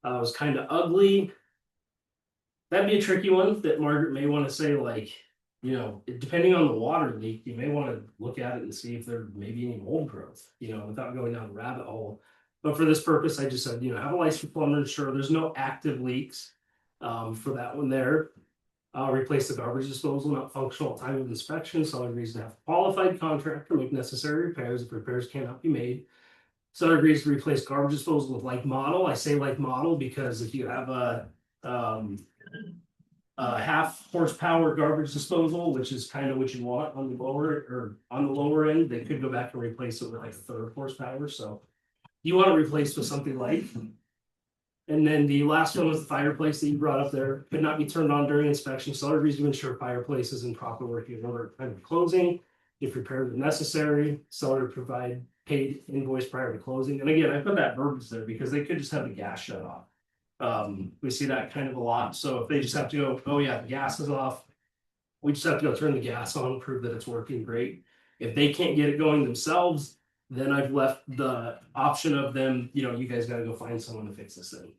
It was kind of ugly. That'd be a tricky one that Margaret may want to say, like, you know, depending on the water leak, you may want to look at it and see if there may be any mold growth, you know, without going down a rabbit hole. But for this purpose, I just said, you know, have a licensed plumber, ensure there's no active leaks for that one there. Replace the garbage disposal, not functional at time of inspection. Seller agrees to have a qualified contractor make necessary repairs if repairs cannot be made. Seller agrees to replace garbage disposal with like model. I say like model because if you have a half horsepower garbage disposal, which is kind of what you want on the lower end, they could go back and replace it with like a third horsepower. So you want to replace with something like. And then the last one was the fireplace that you brought up there. Could not be turned on during inspection. Seller agrees to ensure fireplace is in proper working order at time of closing. If repairs are necessary, seller provide paid invoice prior to closing. And again, I put that verbiage there because they could just have the gas shut off. We see that kind of a lot. So if they just have to go, oh yeah, the gas is off. We just have to go turn the gas on, prove that it's working great. If they can't get it going themselves, then I've left the option of them, you know, you guys gotta go find someone to fix this thing.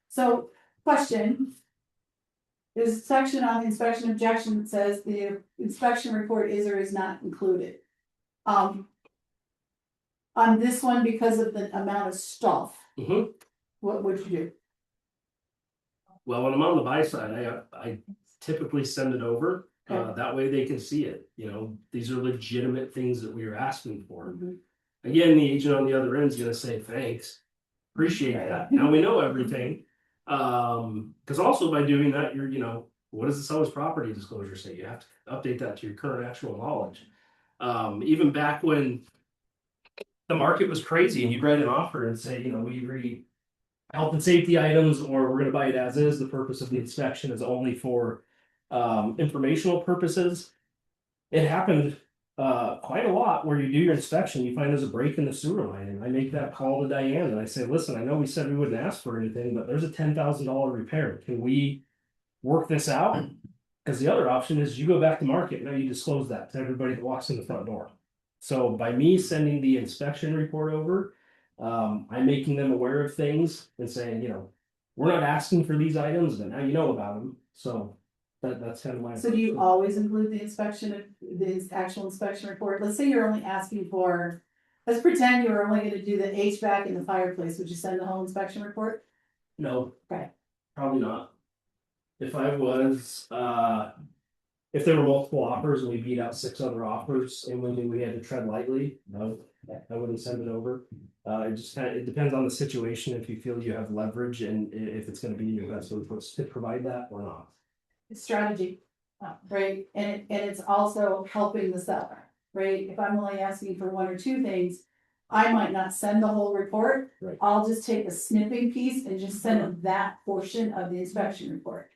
So, question. There's a section on the inspection objection that says the inspection report is or is not included. On this one, because of the amount of stuff, what would you do?
Well, when I'm on the buy side, I typically send it over. That way they can see it. You know, these are legitimate things that we are asking for. Again, the agent on the other end is going to say, thanks, appreciate that. Now we know everything. Because also by doing that, you're, you know, what does the seller's property disclosure say? You have to update that to your current actual knowledge. Even back when the market was crazy and you'd write an offer and say, you know, we agree health and safety items, or we're going to buy it as is. The purpose of the inspection is only for informational purposes. It happened quite a lot where you do your inspection, you find there's a break in the sewer line, and I make that call to Diane and I say, listen, I know we said we wouldn't ask for anything, but there's a $10,000 repair. Can we work this out? Because the other option is you go back to market, now you disclose that to everybody that walks in the front door. So by me sending the inspection report over, I'm making them aware of things and saying, you know, we're not asking for these items, but now you know about them. So that's kind of my.
So do you always include the actual inspection report? Let's say you're only asking for, let's pretend you were only gonna do the HVAC and the fireplace, would you send the whole inspection report?
No.
Okay.
Probably not. If I was, if there were multiple offers and we beat out 6 other offers and we knew we had to tread lightly, no, I wouldn't definitely send it over. It just kind of, it depends on the situation, if you feel you have leverage and if it's gonna be in your best interest to provide that or not.
It's strategy, right? And it's also helping the seller, right? If I'm only asking for one or two things, I might not send the whole report.
Right.
I'll just take a snipping piece and just send them that portion of the inspection report.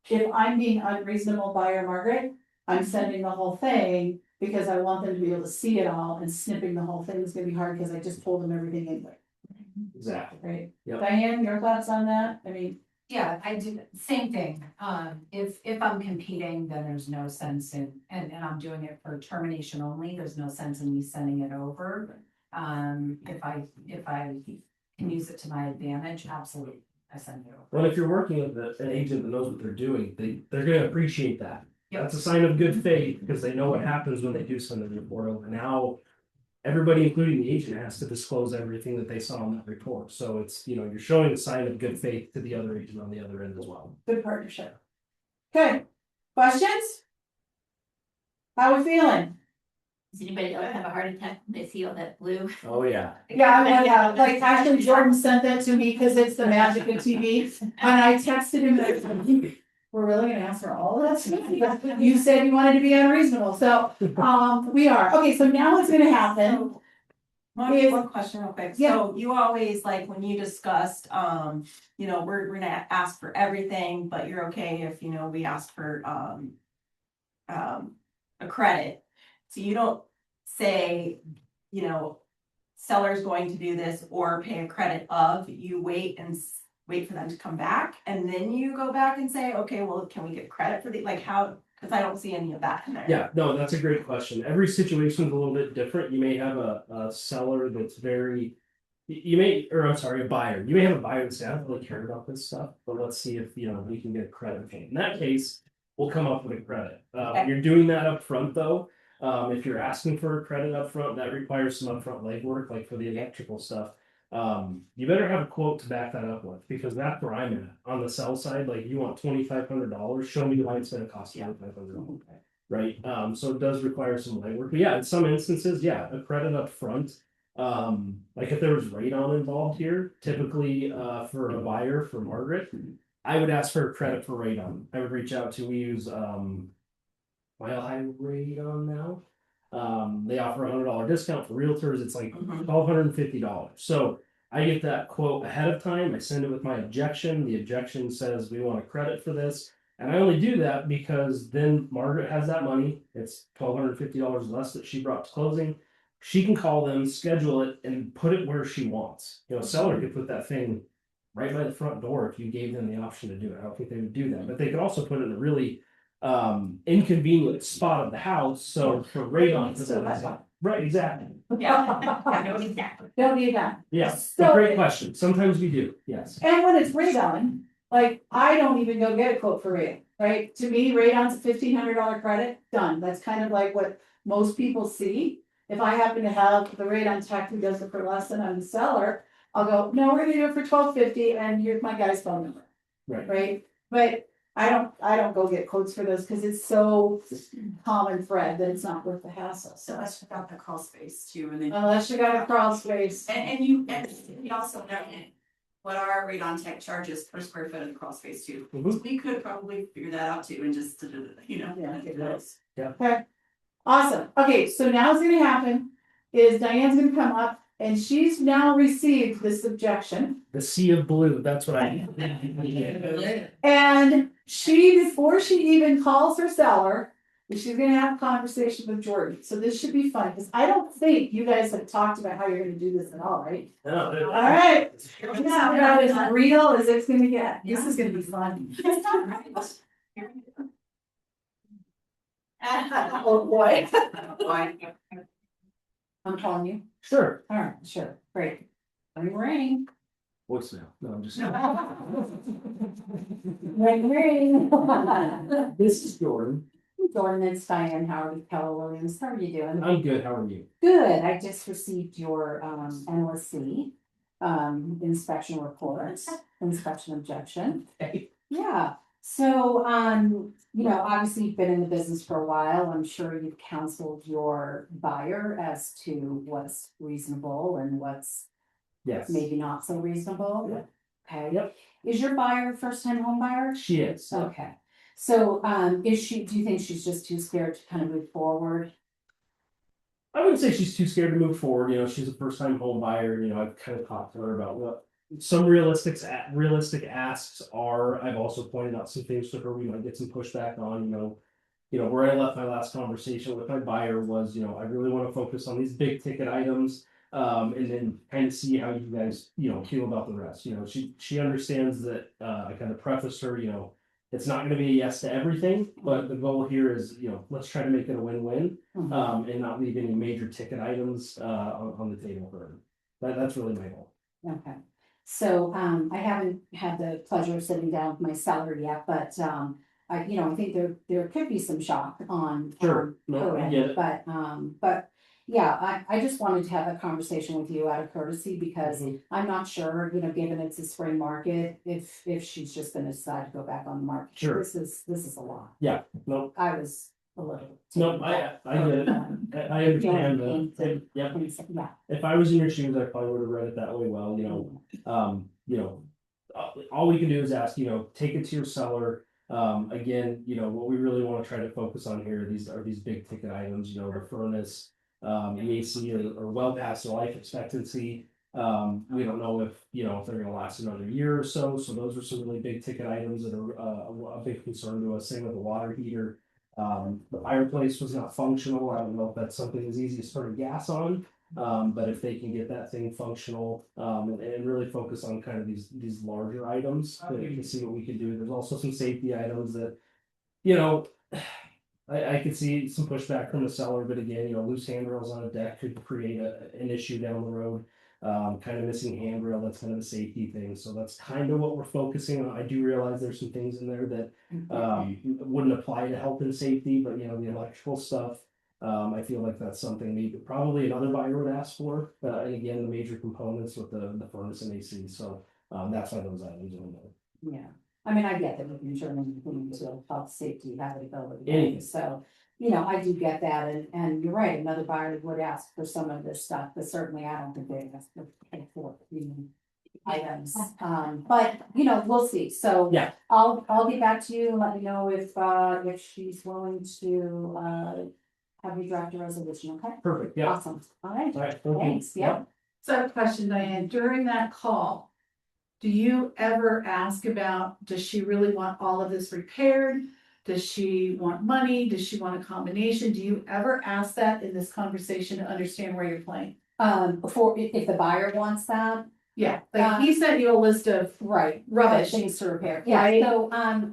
If I'm being unreasonable, buyer Margaret, I'm sending the whole thing because I want them to be able to see it all, and snipping the whole thing is gonna be hard because I just told them everything anyway,
Exactly.
right?
Yep.
Diane, your thoughts on that? I mean,
Yeah, I do, same thing. If I'm competing, then there's no sense in, and I'm doing it for termination only, there's no sense in me sending it over. If I can use it to my advantage, absolutely, I send it over.
Well, if you're working with an agent that knows what they're doing, they're gonna appreciate that.
Yep.
That's a sign of good faith, because they know what happens when they do send a report over. Now, everybody, including the agent, has to disclose everything that they saw in that report. So it's, you know, you're showing a sign of good faith to the other agent on the other end as well.
good partnership. Okay, questions? How we feeling?
Does anybody else have a heart attack when they see all that blue?
Oh, yeah.
Yeah, I would, like, actually Jordan sent that to me because it's the magic of TV, and I texted him, that we're really gonna ask for all of this? You said you wanted to be unreasonable, so, we are, okay, so now what's gonna happen?
One question real quick.
Yeah.
So you always, like, when you discussed, you know, we're gonna ask for everything, but you're okay if, you know, we ask for, a credit. So you don't say, you know, seller's going to do this or pay a credit of, you wait and wait for them to come back, and then you go back and say, okay, well, can we get credit for the, like, how, because I don't see any of that in there.
Yeah, no, that's a great question. Every situation is a little bit different. You may have a seller that's very, you may, or I'm sorry, a buyer. You may have a buyer that says, I don't really care about this stuff, but let's see if, you know, we can get credit. In that case, we'll come up with a credit. When you're doing that up front, though, if you're asking for a credit up front, that requires some upfront legwork, like for the electrical stuff. You better have a quote to back that up with, because that's where I'm at. On the sell side, like, you want $2,500, show me why it's gonna cost you $2,500. Right, so it does require some legwork, but yeah, in some instances, yeah, a credit up front. Like if there was radon involved here, typically, for a buyer, for Margaret, I would ask for a credit for radon. I would reach out to, we use, Mile High Radon now. They offer $100 discount for realtors. It's like $1,250. So I get that quote ahead of time. I send it with my objection. The objection says we want a credit for this. And I only do that because then Margaret has that money. It's $1,250 less that she brought to closing. She can call them, schedule it, and put it where she wants. You know, a seller could put that thing right by the front door if you gave them the option to do it. I don't think they would do that, but they could also put it in a really inconvenient spot of the house. So for radon, right, exactly.
Yeah, exactly.
Don't need that.
Yes,
So-
great question. Sometimes we do, yes.
And when it's radon, like, I don't even go get a quote for radon, right? To me, radon's a $1,500 credit, done. That's kind of like what most people see. If I happen to have the radon tech who does it for less than I'm the seller, I'll go, no, we're gonna do it for $1,250, and here's my guy's phone number,
Right.
right? But I don't go get quotes for those, because it's so common thread that it's not worth the hassle,
So
so.
let's check out the crawl space too, and then.
Unless you got a crawl space.
And you also know what our radon tech charges per square foot of the crawl space too.
Mhm.
We could probably figure that out too and just, you know.
Yeah.
get those.
Okay, awesome. Okay, so now what's gonna happen is Diane's gonna come up, and she's now received this objection.
The sea of blue, that's what I.
And she, before she even calls her seller, she's gonna have a conversation with Jordan. So this should be fun, because I don't think you guys have talked about how you're gonna do this at all, right? All right. Now, about as real as it's gonna get. This is gonna be fun.
It's not right.
Oh, boy. I'm calling you.
Sure.
All right, sure, great. Ring.
Voicemail. No, I'm just.
Ring.
This is Jordan.
Jordan, it's Diane Howard, Keller Williams. How are you doing?
I'm good. How are you?
Good. I just received your NLSC inspection report, inspection objection.
Hey.
Yeah,
So, you know, obviously you've been in the business for a while. I'm sure you've counseled your buyer as to what's reasonable and what's
Yes.
maybe not so reasonable. Okay.
Yep.
Is your buyer a first-time home buyer?
She is.
Okay. So, do you think she's just too scared to kind of move forward?
I wouldn't say she's too scared to move forward. You know, she's a first time home buyer. You know, I've kind of talked to her about what some realistic asks are. I've also pointed out some things to her we might get some pushback on. You know, where I left my last conversation with my buyer was, you know, I really want to focus on these big ticket items, and then kind of see how you guys, you know, feel about the rest. You know, she understands that I kind of prefaced her, you know, it's not going to be a yes to everything, but the goal here is, you know, let's try to make it a win-win, and not leave any major ticket items on the table for her. That's really my goal.
Okay. So, I haven't had the pleasure of sitting down with my seller yet, but, I think there could be some shock on.
Sure. No,
her
I
end,
get it.
But yeah, I just wanted to have a conversation with you out of courtesy because
Mhm.
I'm not sure, given it's a spring market, if she's just gonna decide to go back on the market.
Sure.
This is a lot.
Yeah, no,
I was a little.
no,
taken
I
back.
get it. I understand that. Yep.
Yeah.
If I was in your shoes, I probably would have read it that way. Well, all we can do is ask, take it to your seller. Again, what we really want to try to focus on here, these big ticket items, the furnace, the AC are well past their life expectancy. We don't know if they're gonna last another year or so. So those are some really big ticket items that are a big concern to us. Same with the water heater. The fireplace was not functional. I don't know if that's something as easy as turning gas on. But if they can get that thing functional, and really focus on kind of these larger items, we can see what we can do. There's also some safety items that, I could see some pushback from the seller, but again, loose handrails on a deck could create an issue down the road. Kind of missing handrail, that's kind of a safety thing. So that's kind of what we're focusing on. I do realize there's some things in there that wouldn't apply to health and safety, but the electrical stuff, I feel like that's something maybe probably another buyer would ask for. And again, the major components with the furnace and AC. So that's why those items are in there.
Yeah, I mean, I get that with insurance, to health, safety, habitability.
Anything.
So, I do get that, and you're right, another buyer would ask for some of this stuff, but certainly I don't think they ask for items. But, we'll see, so.
Yeah.
I'll get back to you and let you know if she's willing to, have you draft a resolution, okay?
Perfect. Yeah.
Awesome, all right,
All right. Thank you.
thanks, yeah.
So I have a question, Diane, during that call, do you ever ask about, does she really want all of this repaired? Does she want money? Does she want a combination? Do you ever ask that in this conversation to understand where you're playing?
Before, if the buyer wants that.
Yeah, like he sent you a list of
Right.
rubbish.
Things to repair. Yeah,
Right.
so,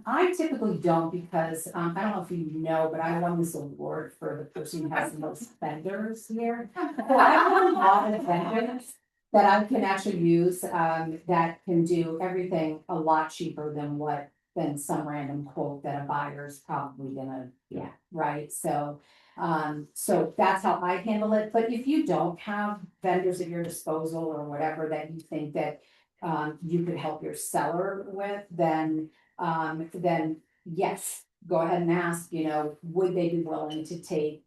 I typically don't because, I don't know if you know, but I won this award for the person who has the most vendors here. So I won a lot of vendors that I can actually use, that can do everything a lot cheaper than some random quote that a buyer's probably gonna get, right? So that's how I handle it, but if you don't have vendors at your disposal or whatever that you think that you could help your seller with, then yes, go ahead and ask, would they be willing to take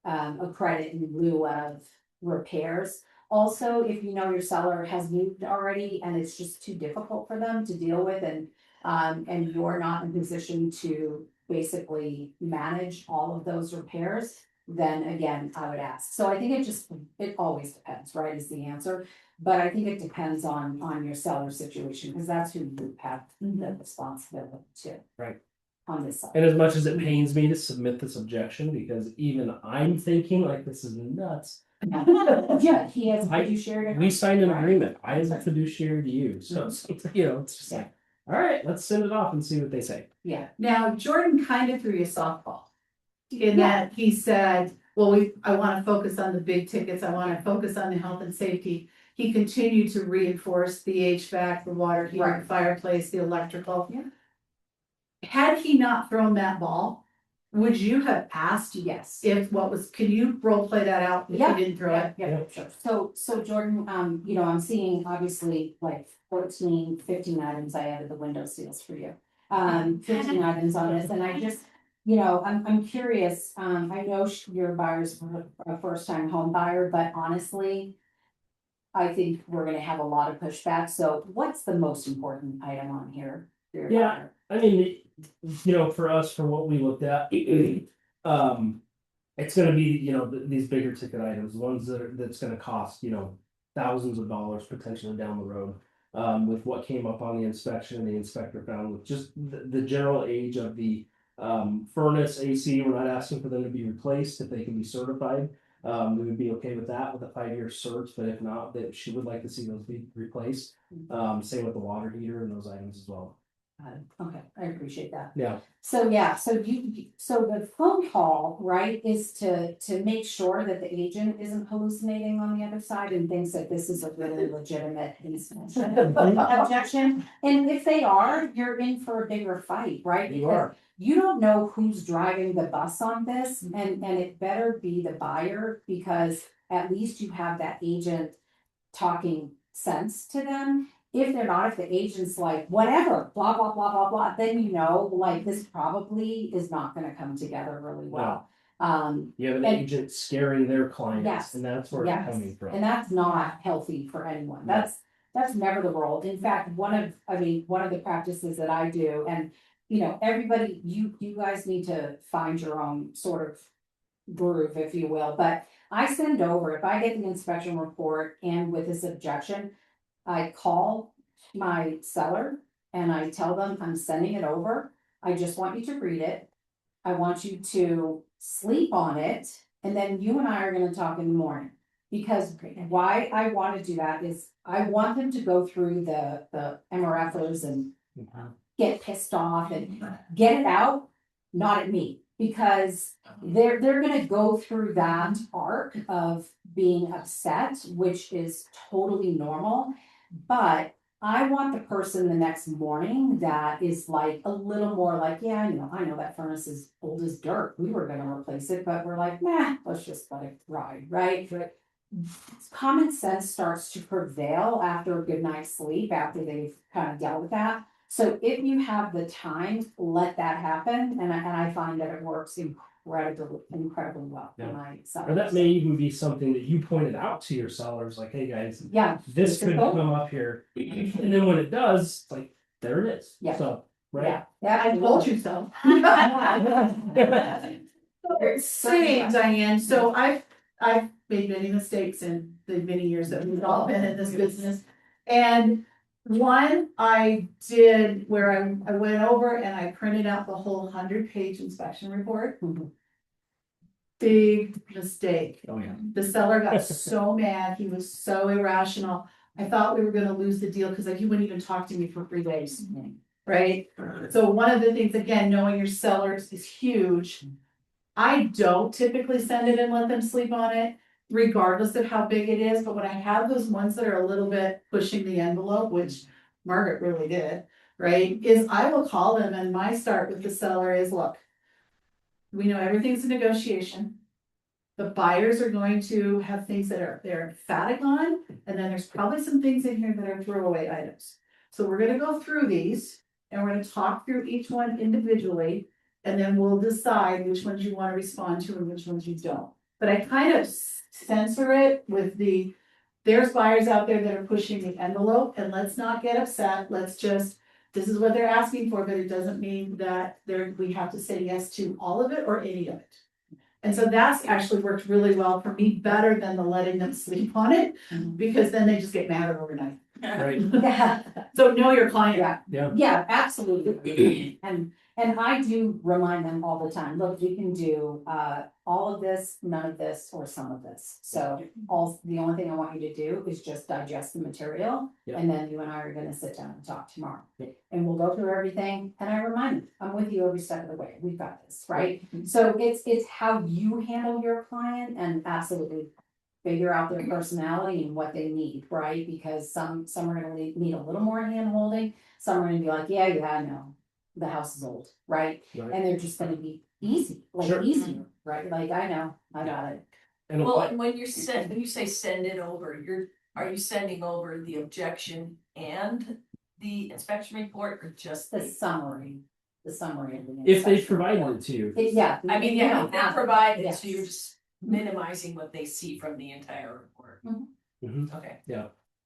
a credit in lieu of repairs? Also, if your seller has moved already and it's just too difficult for them to deal with and you're not in position to basically manage all of those repairs, then again, I would ask. So I think it always depends, right, is the answer. But I think it depends on your seller situation, because that's who you have the responsibility to.
Right.
On this side.
And as much as it pains me to submit this objection, because even I'm thinking like this is nuts.
Yeah, he has a fiduciary.
We signed an
Right.
agreement. I as a fiduciary to you. So it's just
Yeah.
like, all right, let's send it off and see what they say.
Yeah.
Now, Jordan kind of threw you a softball. In
Yeah.
that he said, well, I wanna focus on the big tickets, I wanna focus on the health and safety. He continued to reinforce the HVAC, the water heater,
Right.
fireplace, the electrical.
Yeah.
Had he not thrown that ball, would you have asked
Yes.
can you role play that out if
Yeah.
he didn't throw it?
Yeah, sure. So Jordan, I'm seeing obviously like 14, 15 items I added the window seals for you. 15 items on this, and I just, you know, I'm curious, I know your buyer's a first time home buyer, but honestly, I think we're gonna have a lot of pushback, so what's the most important item on here? for your
Yeah.
buyer?
I mean, you know, for us, for what we looked at, it's gonna be, you know, these bigger ticket items, ones that's gonna cost, you know, thousands of dollars potentially down the road. With what came up on the inspection, the inspector found with just the general age of the furnace, AC, we're not asking for them to be replaced if they can be certified. We would be okay with that with a 5-year cert, but if not, that she would like to see those be replaced. Same with the water heater and those items as well.
Okay, I appreciate that.
Yeah.
So yeah, so the phone call, right, is to make sure that the agent isn't hallucinating on the other side and thinks that this is a really legitimate objection. And if they are, you're in for a bigger fight, right?
You
Because
are.
you don't know who's driving the bus on this, and it better be the buyer, because at least you have that agent talking sense to them. If they're not, if the agent's like, whatever, blah, blah, blah, blah, blah, then you know, like, this probably is not gonna come together really well.
You have an
And-
agent scaring their clients,
Yes,
and that's where
yes,
it's coming from.
and that's not healthy for anyone.
No.
That's never the role. In fact, one of the practices that I do, and you know, everybody, you guys need to find your own sort of groove, if you will, but I send over, if I get the inspection report and with this objection, I call my seller and I tell them I'm sending it over. I just want you to read it. I want you to sleep on it, and then you and I are gonna talk in the morning. Because why I wanna do that is I want them to go through the MRFers and get pissed off and get it out, not at me. Because they're gonna go through that arc of being upset, which is totally normal. But I want the person the next morning that is like a little more like, yeah, I know that furnace is old as dirt. We were gonna replace it, but we're like, nah, let's just let it ride, right? Common sense starts to prevail after a good night's sleep, after they've kind of dealt with that. So if you have the time, let that happen, and I find that it works incredibly well for
Yeah.
my sellers.
Or that may even be something that you pointed out to your sellers, like, hey guys,
Yeah,
this could
Simple.
come up here. And then when it does, it's like, there it is.
Yeah.
So, right?
yeah,
I told you so. Say, Diane, so I've made many mistakes in the many years that we've all been in this business. And one I did where I went over and I printed out the whole 100-page inspection report. Big mistake.
Oh, yeah.
The seller got so mad, he was so irrational. I thought we were gonna lose the deal because like he wouldn't even talk to me for 3 days. Right? So one of the things, again, knowing your sellers is huge. I don't typically send it and let them sleep on it, regardless of how big it is, but when I have those ones that are a little bit pushing the envelope, which Margaret really did, right? Is I will call them, and my start with the seller is, look, we know everything's a negotiation. The buyers are going to have things that they're emphatic on, and then there's probably some things in here that are throwaway items. So we're gonna go through these, and we're gonna talk through each one individually, and then we'll decide which ones you wanna respond to and which ones you don't. But I kind of censor it with there's buyers out there that are pushing the envelope, and let's not get upset, let's just, this is what they're asking for, but it doesn't mean that we have to say yes to all of it or any of it. And so that's actually worked really well for me, better than the letting them sleep on it, because then they just get madder overnight.
Right.
Yeah.
So know your client.
Yeah, absolutely. And I do remind them all the time, look, you can do all of this, none of this, or some of this. So the only thing I want you to do is just digest the material.
Yeah.
And then you and I are gonna sit down and talk tomorrow.
Yeah.
And we'll go through everything. And I remind them, I'm with you every step of the way. We've got this, right? So it's how you handle your client, and absolutely figure out their personality and what they need, right? Because some are gonna need a little more hand holding. Some are gonna be like, yeah, I know, the house is old, right?
Right.
And they're just gonna be
Sure.
easier, right? Like, I know, I got it.
And
Well,
what,
and when you say send it over, are you sending over the objection and the inspection report or just
The
the?
summary of the.
If they
inspection
provided
report.
it to you.
Yeah.
I mean,
you
yeah,
don't
if they
have it.
provided,
Yes.
so you're just minimizing what they see from the entire report.
Mhm.
Okay.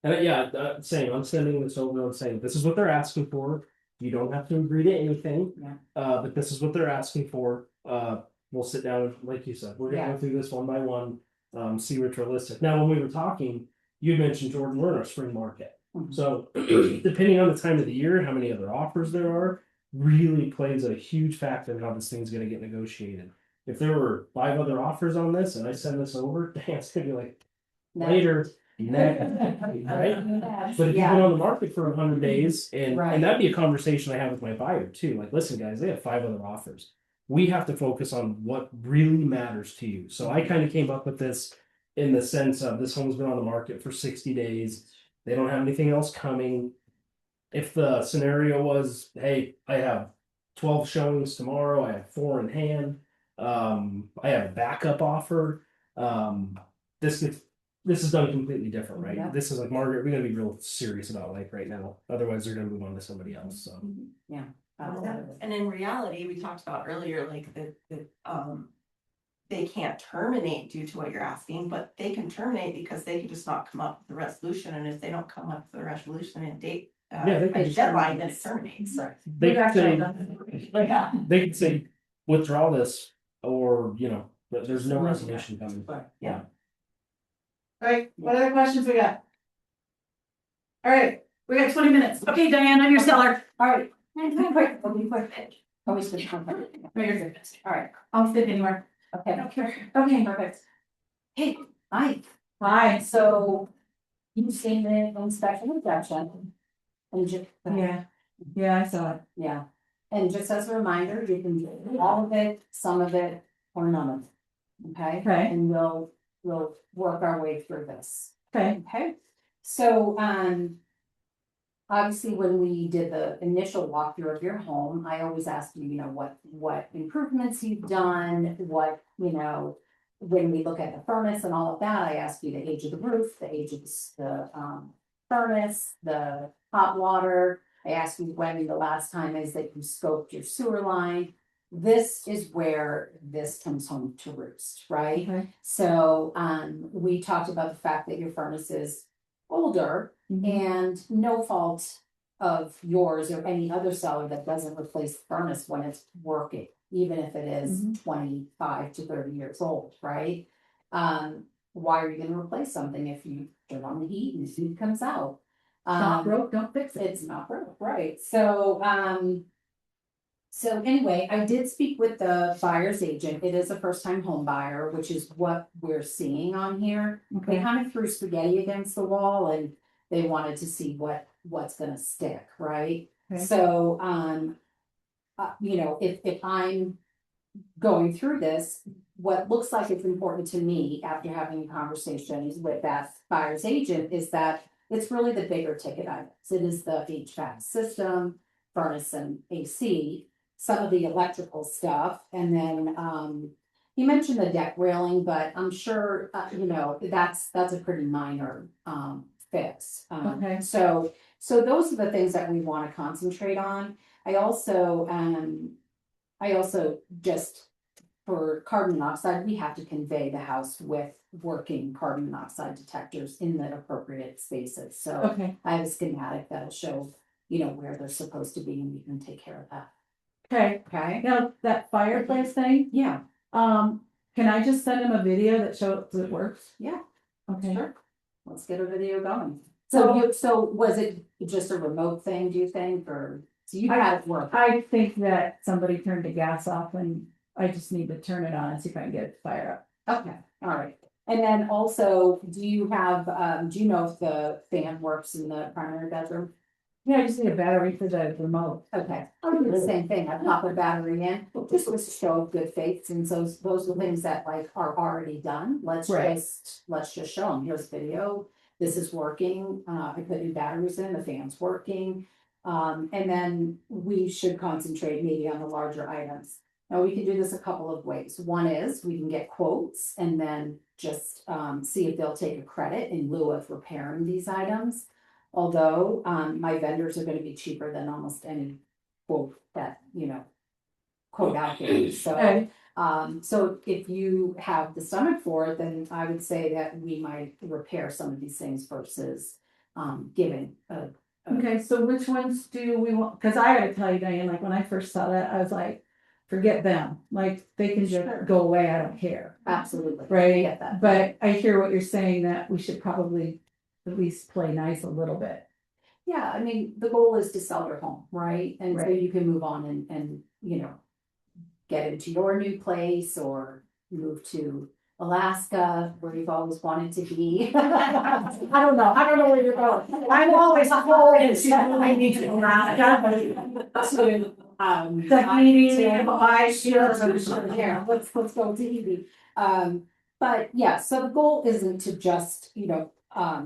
And same, I'm sending this over and saying, this is what they're asking for. You don't have to agree to anything.
Yeah.
But this is what they're asking for. We'll sit down, like you said, we're gonna go through this one by one, see what's realistic. Now, when we were talking, you mentioned Jordan, we're in our spring market.
Mhm.
So depending on the time of the year, how many other offers there are, really plays a huge factor in how this thing's gonna get negotiated. If there were 5 other offers on this and I send this over, it's gonna be like, later. Right? But if you've been on the market for 100 days,
Right.
and that'd be a conversation I have with my buyer too. Like, listen, guys, they have 5 other offers. We have to focus on what really matters to you. So I kind of came up with this in the sense of this home's been on the market for 60 days. They don't have anything else coming. If the scenario was, hey, I have 12 showings tomorrow, I have 4 in hand, I have a backup offer. This is done completely different, right?
Yeah.
This is like, Margaret, we gotta be real serious about life right now. Otherwise, they're gonna move on to somebody else. So
Yeah.
And in reality, we talked about earlier, like they can't terminate due to what you're asking, but they can terminate because they can just not come up with a resolution, and if they don't come up with a resolution and date.
Yeah, they can
a
just
deadline, then it terminates.
they could say withdraw this, or but there's no resolution coming.
Yeah.
Alright, what other questions we got? Alright, we got 20 minutes. Okay, Diane, I'm your seller.
Alright, be quick, we'll be quick. Always be quick.
No, you're good.
Alright,
I'll sit anywhere.
okay.
I don't care.
Okay, perfect. Hey, hi,
Hi.
so you've seen the inspection objection. And just.
Yeah, I saw it.
Yeah, and just as a reminder, you can do all of it, some of it, or none of it. Okay?
Okay.
And we'll work our way through this.
Okay.
Okay, so, obviously, when we did the initial walkthrough of your home, I always ask you, what improvements you've done, when we look at the furnace and all of that, I ask you the age of the roof, the age of the furnace, the hot water. I ask you when the last time is that you scoped your sewer line. This is where this comes home to roost, right?
Okay.
So, we talked about the fact that your furnace is older and no fault of yours or any other seller that doesn't replace the furnace when it's working, even if it is 25 to 30 years old, right? Why are you gonna replace something if you turn on the heat and the heat comes out?
Not broke, don't fix it.
It's not broke, right? So anyway, I did speak with the buyer's agent. It is a first time home buyer, which is what we're seeing on here. They
Okay.
kind of threw spaghetti against the wall and they wanted to see what's gonna stick, right?
Okay.
So, if I'm going through this, what looks like it's important to me after having conversations with that buyer's agent is that it's really the bigger ticket items. It is the HVAC system, furnace and AC, some of the electrical stuff, and then, he mentioned the deck railing, but I'm sure, that's a pretty minor, fix.
Okay.
So those are the things that we wanna concentrate on. I also just, for carbon monoxide, we have to convey the house with working carbon monoxide detectors in the appropriate spaces. So
Okay.
I have a schematic that'll show, where they're supposed to be and we can take care of that.
Okay.
Okay?
Now, that fireplace thing,
Yeah,
can I just send him a video that shows it works?
yeah,
Okay.
sure. Let's get a video going.
So-
So was it just a remote thing, do you think, or, so you had it work?
I think that somebody turned the gas off and I just need to turn it on and see if I can get it to fire up.
Okay, all right. And then also, do you know if the fan works in the primary bedroom?
Yeah, I just need a battery for the remote.
Okay, I'll do the same thing, I pop a battery in, just with a show of good faith, since those are things that like are already done, let's
Right.
just show them, here's video. This is working, I put new batteries in, the fan's working, and then we should concentrate maybe on the larger items. Now, we can do this a couple of ways, one is we can get quotes and then just see if they'll take a credit in lieu of repairing these items.
Although, my vendors are gonna be cheaper than almost any quote that, quote out there, so.
Okay.
So if you have the stomach for it, then I would say that we might repair some of these things versus, giving a.
Okay, so which ones do we want, cause I gotta tell you, Diane, like when I first saw that, I was like, forget them, like they can
Sure.
just go away, I don't care.
Absolutely. I
Right,
get that.
but I hear what you're saying, that we should probably at least play nice a little bit.
Yeah, I mean, the goal is to sell your home, right? And so
Right.
you can move on and, get into your new place or move to Alaska where you've always wanted to be. I don't know where you're going. I'm always forward to I need to go around. Yeah, let's go to Evie. But yeah, so the goal isn't to just,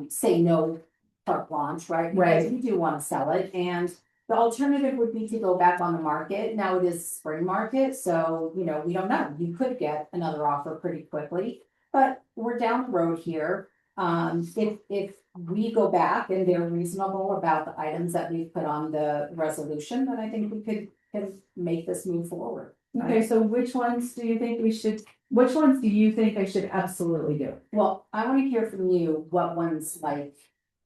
say no carte blanche, right? Because
Right.
we do wanna sell it, and the alternative would be to go back on the market. Now it is spring market, so, we don't know. You could get another offer pretty quickly. But we're down the road here. If we go back and they're reasonable about the items that we've put on the resolution, then I think we could make this move forward.
Okay, so which ones do you think I should absolutely do?
Well, I wanna hear from you what ones like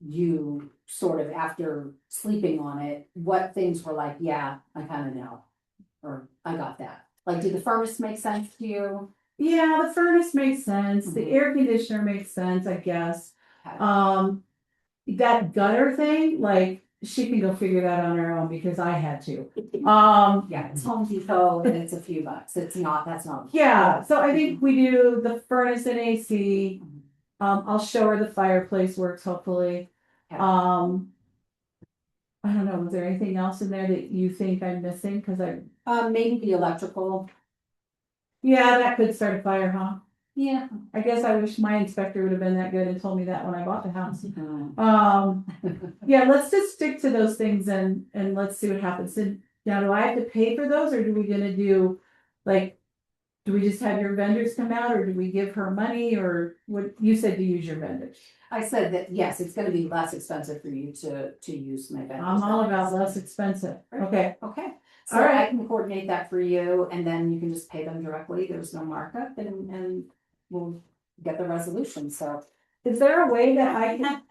you sort of after sleeping on it, what things were like, yeah, I kinda know. Or I got that. Like, did the furnace make sense to you?
Yeah, the furnace makes sense, the
Mhm.
air conditioner makes sense, I guess.
Okay.
That gutter thing, like, she can go figure that on her own because I had to.
Yeah, it's Home Depot and it's a few bucks. That's not.
Yeah, so I think we do the furnace and AC. I'll show her the fireplace works, hopefully.
Okay.
I don't know, was there anything else in there that you think I'm missing? Cause
Maybe the electrical.
yeah, that could start a fire, huh?
Yeah.
I guess I wish my inspector would have been that good and told me that when I bought the house.
Mhm.
Yeah, let's just stick to those things and let's see what happens. And now, do I have to pay for those, or do we gonna do, like, do we just have your vendors come out, or do we give her money, or what, you said to use your vendors?
I said that, yes, it's gonna be less expensive for you to use my vendors.
I'm all about less expensive, okay,
Okay, so
All
I
right.
can coordinate that for you, and then you can just pay them directly. There's no markup, and we'll get the resolution, so.
is there a way that I can?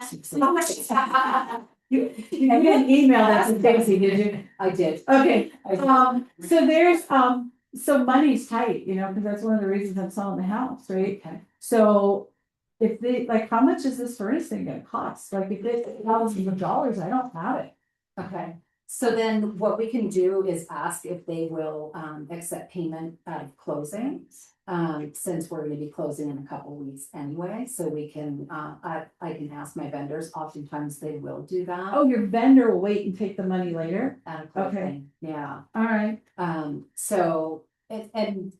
You didn't email that to Stacy, did you?
I did.
Okay,
I did.
so there's, so money's tight, because that's one of the reasons I'm selling the house, right?
Okay.
So if they, like, how much is this furnace thing gonna cost? Like, if it's thousands of dollars, I don't have it.
Okay, so then what we can do is ask if they will accept payment out of closing. Since we're gonna be closing in a couple weeks anyway, so we can, I can ask my vendors, oftentimes they will do that.
Oh, your vendor will wait and take the money later?
Out of
okay.
closing, yeah.
All right,
So, and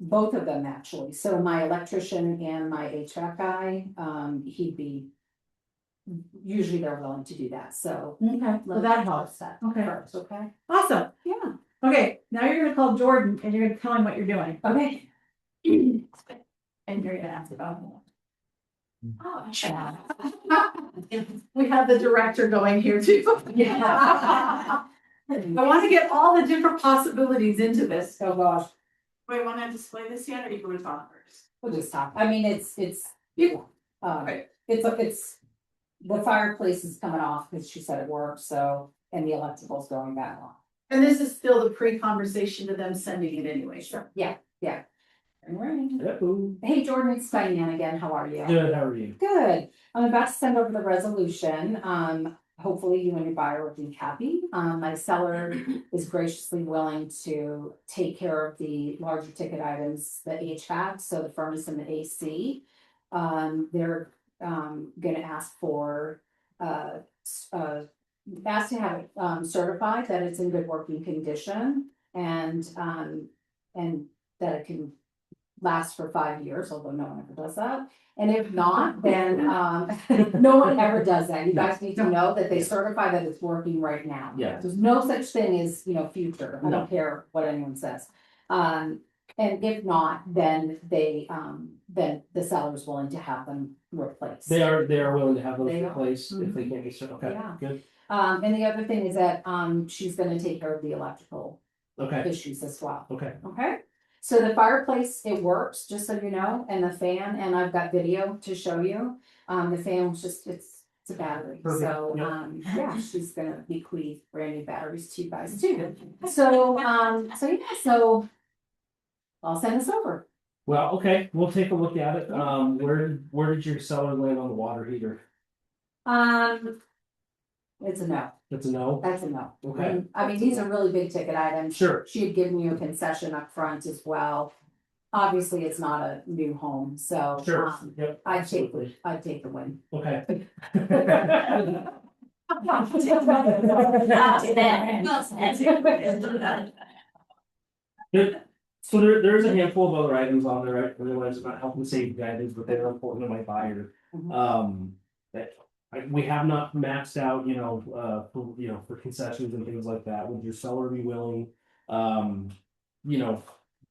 both of them actually, so my electrician and my HVAC guy, usually they're willing to do that, so.
okay, well, that helps.
That
Okay.
first, okay?
Awesome.
Yeah.
Okay, now you're gonna call Jordan and you're gonna tell him what you're doing.
Okay.
And you're gonna ask about it.
Oh,
We have the director going here too.
Yeah.
I wanna get all the different possibilities into this.
Oh, gosh,
Wait, wanna display this yet, or you gonna talk first?
we'll just talk, I mean, it's,
Right.
it's, the fireplace is coming off, because she said it worked, so, and the electrical's going back on.
And this is still the pre-conversation to them sending it anyway, sure.
Yeah. Alright.
Hello.
Hey Jordan, it's Diane again, how are you?
Good, how are you?
Good, I'm about to send over the resolution, hopefully you and your buyer will be happy. My seller is graciously willing to take care of the larger ticket items, the HVAC, so the furnace and the AC. They're gonna ask for, asked to have it certified that it's in good working condition and that it can last for 5 years, although no one ever does that. And if not, then no one ever does that. You guys need to know that they certify that it's working right now.
Yeah.
There's no such thing as, future. I
No.
don't care what anyone says. And if not, then then the seller's willing to have them replaced.
They are willing to have those
They are.
replaced if they can't be certain. Okay,
Yeah.
good.
And the other thing is that, she's gonna take care of the electrical
Okay,
issues as well.
okay.
Okay, so the fireplace, it works, just so you know, and the fan, and I've got video to show you. The fan was just, it's a battery,
Perfect,
so,
yeah.
yeah, she's gonna bequeath brand new batteries to you guys too. So, so I'll send this over.
Well, okay, we'll take a look at it. Where did your seller land on the water heater?
It's a no,
That's a no?
that's a no.
Okay.
I mean, these are really big ticket items.
Sure.
She had given you a concession up front as well. Obviously, it's not a new home, so.
Sure, yep.
I'd take
absolutely.
the win.
Okay. So there's a handful of other items on there, I realize it's not health and safety items, but they're important to my buyer. That we have not maxed out, for concessions and things like that. Would your seller be willing,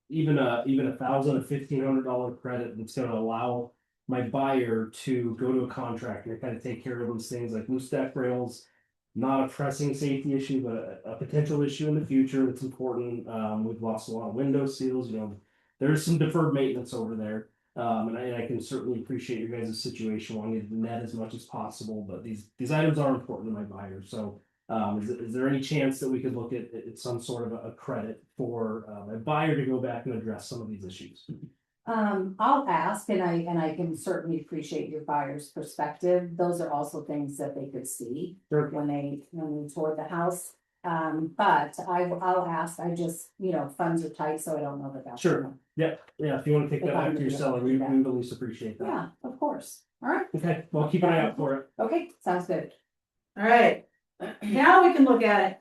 even a $1,000, $1,500 credit that's gonna allow my buyer to go to a contractor and kind of take care of those things like loose deck rails. Not a pressing safety issue, but a potential issue in the future that's important. We've lost a lot of window seals, there's some deferred maintenance over there. And I can certainly appreciate your guys' situation, wanting to net as much as possible, but these items are important to my buyer. So is there any chance that we could look at some sort of a credit for a buyer to go back and address some of these issues?
I'll ask, and I can certainly appreciate your buyer's perspective. Those are also things that they could see
Sure.
when they toured the house. But I'll ask, I just, funds are tight, so I don't know that that's.
Sure. Yeah, if you want to take that back to your seller, we would at least appreciate that.
Yeah, of course. All right,
Okay, well, keep an eye out for it.
okay, sounds good.
All right, now we can look at it.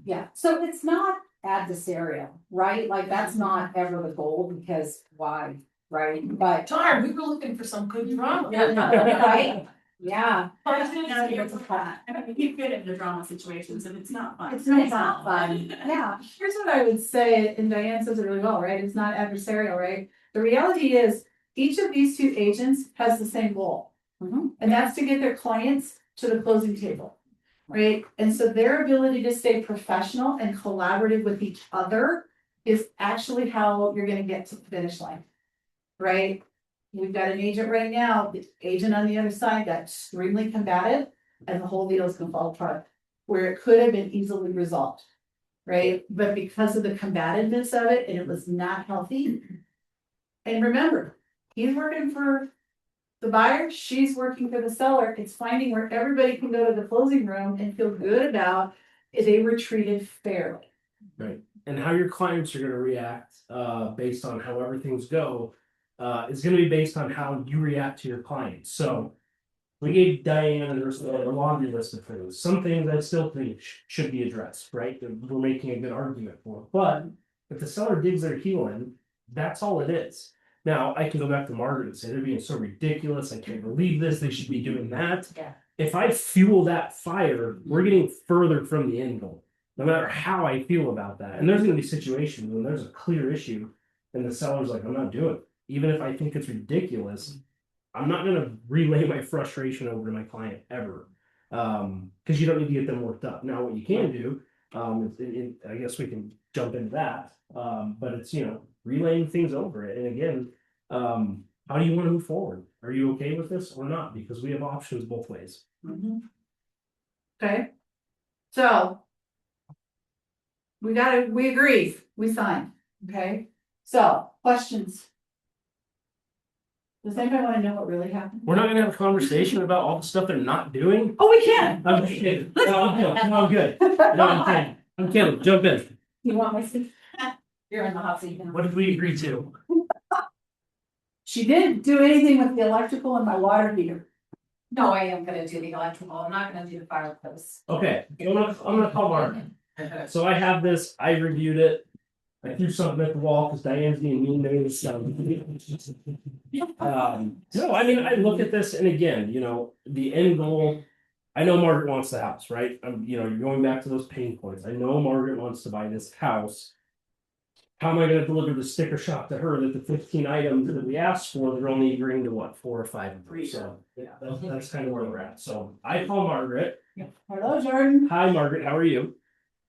Yeah, so it's not adversarial, right? Like, that's not ever the goal, because why, right? But.
Darn, we were looking for some good drama.
Right? Yeah.
No, you're fine. I mean, you fit in the drama situations and it's not fun.
It's not fun.
Yeah.
Here's what I would say, and Diane says it really well, right? It's not adversarial, right? The reality is, each of these two agents has the same goal.
Mhm.
And that's to get their clients to the closing table. Right? And so their ability to stay professional and collaborative with each other is actually how you're gonna get to the finish line. Right? We've got an agent right now, the agent on the other side got extremely combative, and the whole deal is gonna fall apart. Where it could have been easily resolved. Right? But because of the combativeness of it, and it was not healthy. And remember, he's working for the buyer, she's working for the seller. It's finding where everybody can go to the closing room and feel good about if they were treated fairly.
Right, and how your clients are gonna react, based on however things go, is gonna be based on how you react to your clients. So we gave Diane a laundry list of things. Some things I still think should be addressed, right? That we're making a good argument for. But if the seller digs their heel in, that's all it is. Now, I can go back to Margaret and say they're being so ridiculous. I can't believe this. They should be doing that.
Yeah.
If I fuel that fire, we're getting further from the end goal, no matter how I feel about that. And there's going to be situations when there's a clear issue and the seller's like, I'm not doing it. Even if I think it's ridiculous, I'm not going to relay my frustration over to my client ever. Because you don't need to get them worked up. Now, what you can do, I guess we can jump into that. But it's, relaying things over it. And again, how do you want to move forward? Are you okay with this or not? Because we have options both ways.
Okay? So. We agree, we signed, okay? So, questions? Does anybody wanna know what really happened?
We're not gonna have a conversation about all the stuff they're not doing.
Oh, we can!
I'm kidding. No, I'm good. No, I'm kidding. I'm kidding. Jump in.
You want my seat? You're in the hot seat now.
What did we agree to?
She didn't do anything with the electrical and my water heater.
No, I am gonna do the electrical, I'm not gonna do the fireplace.
Okay, I'm gonna call Mark. So I have this, I reviewed it. I threw something at the wall because Diane's being mean to me. So. No, I mean, I look at this and again, the end goal. I know Margaret wants the house, right? You're going back to those pain points. I know Margaret wants to buy this house. how am I gonna deliver the sticker shock to her that the 15 items that we asked for, they're only agreeing to what, 4 or 5 of them, so, yeah, that's kind of where we're at, so I call Margaret.
Hello, Jordan.
Hi, Margaret, how are you?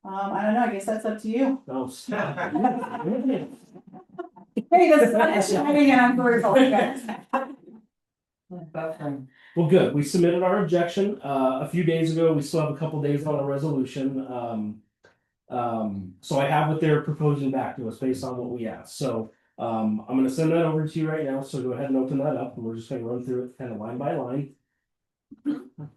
I don't know, I guess that's up to you.
Oh, stop.
Hey, the sun is shining and I'm vertical.
Well, good. We submitted our objection a few days ago. We still have a couple days on a resolution. So I have what they're proposing back to us based on what we asked. So I'm gonna send that over to you right now. So go ahead and open that up and we're just gonna run through it kind of line by line.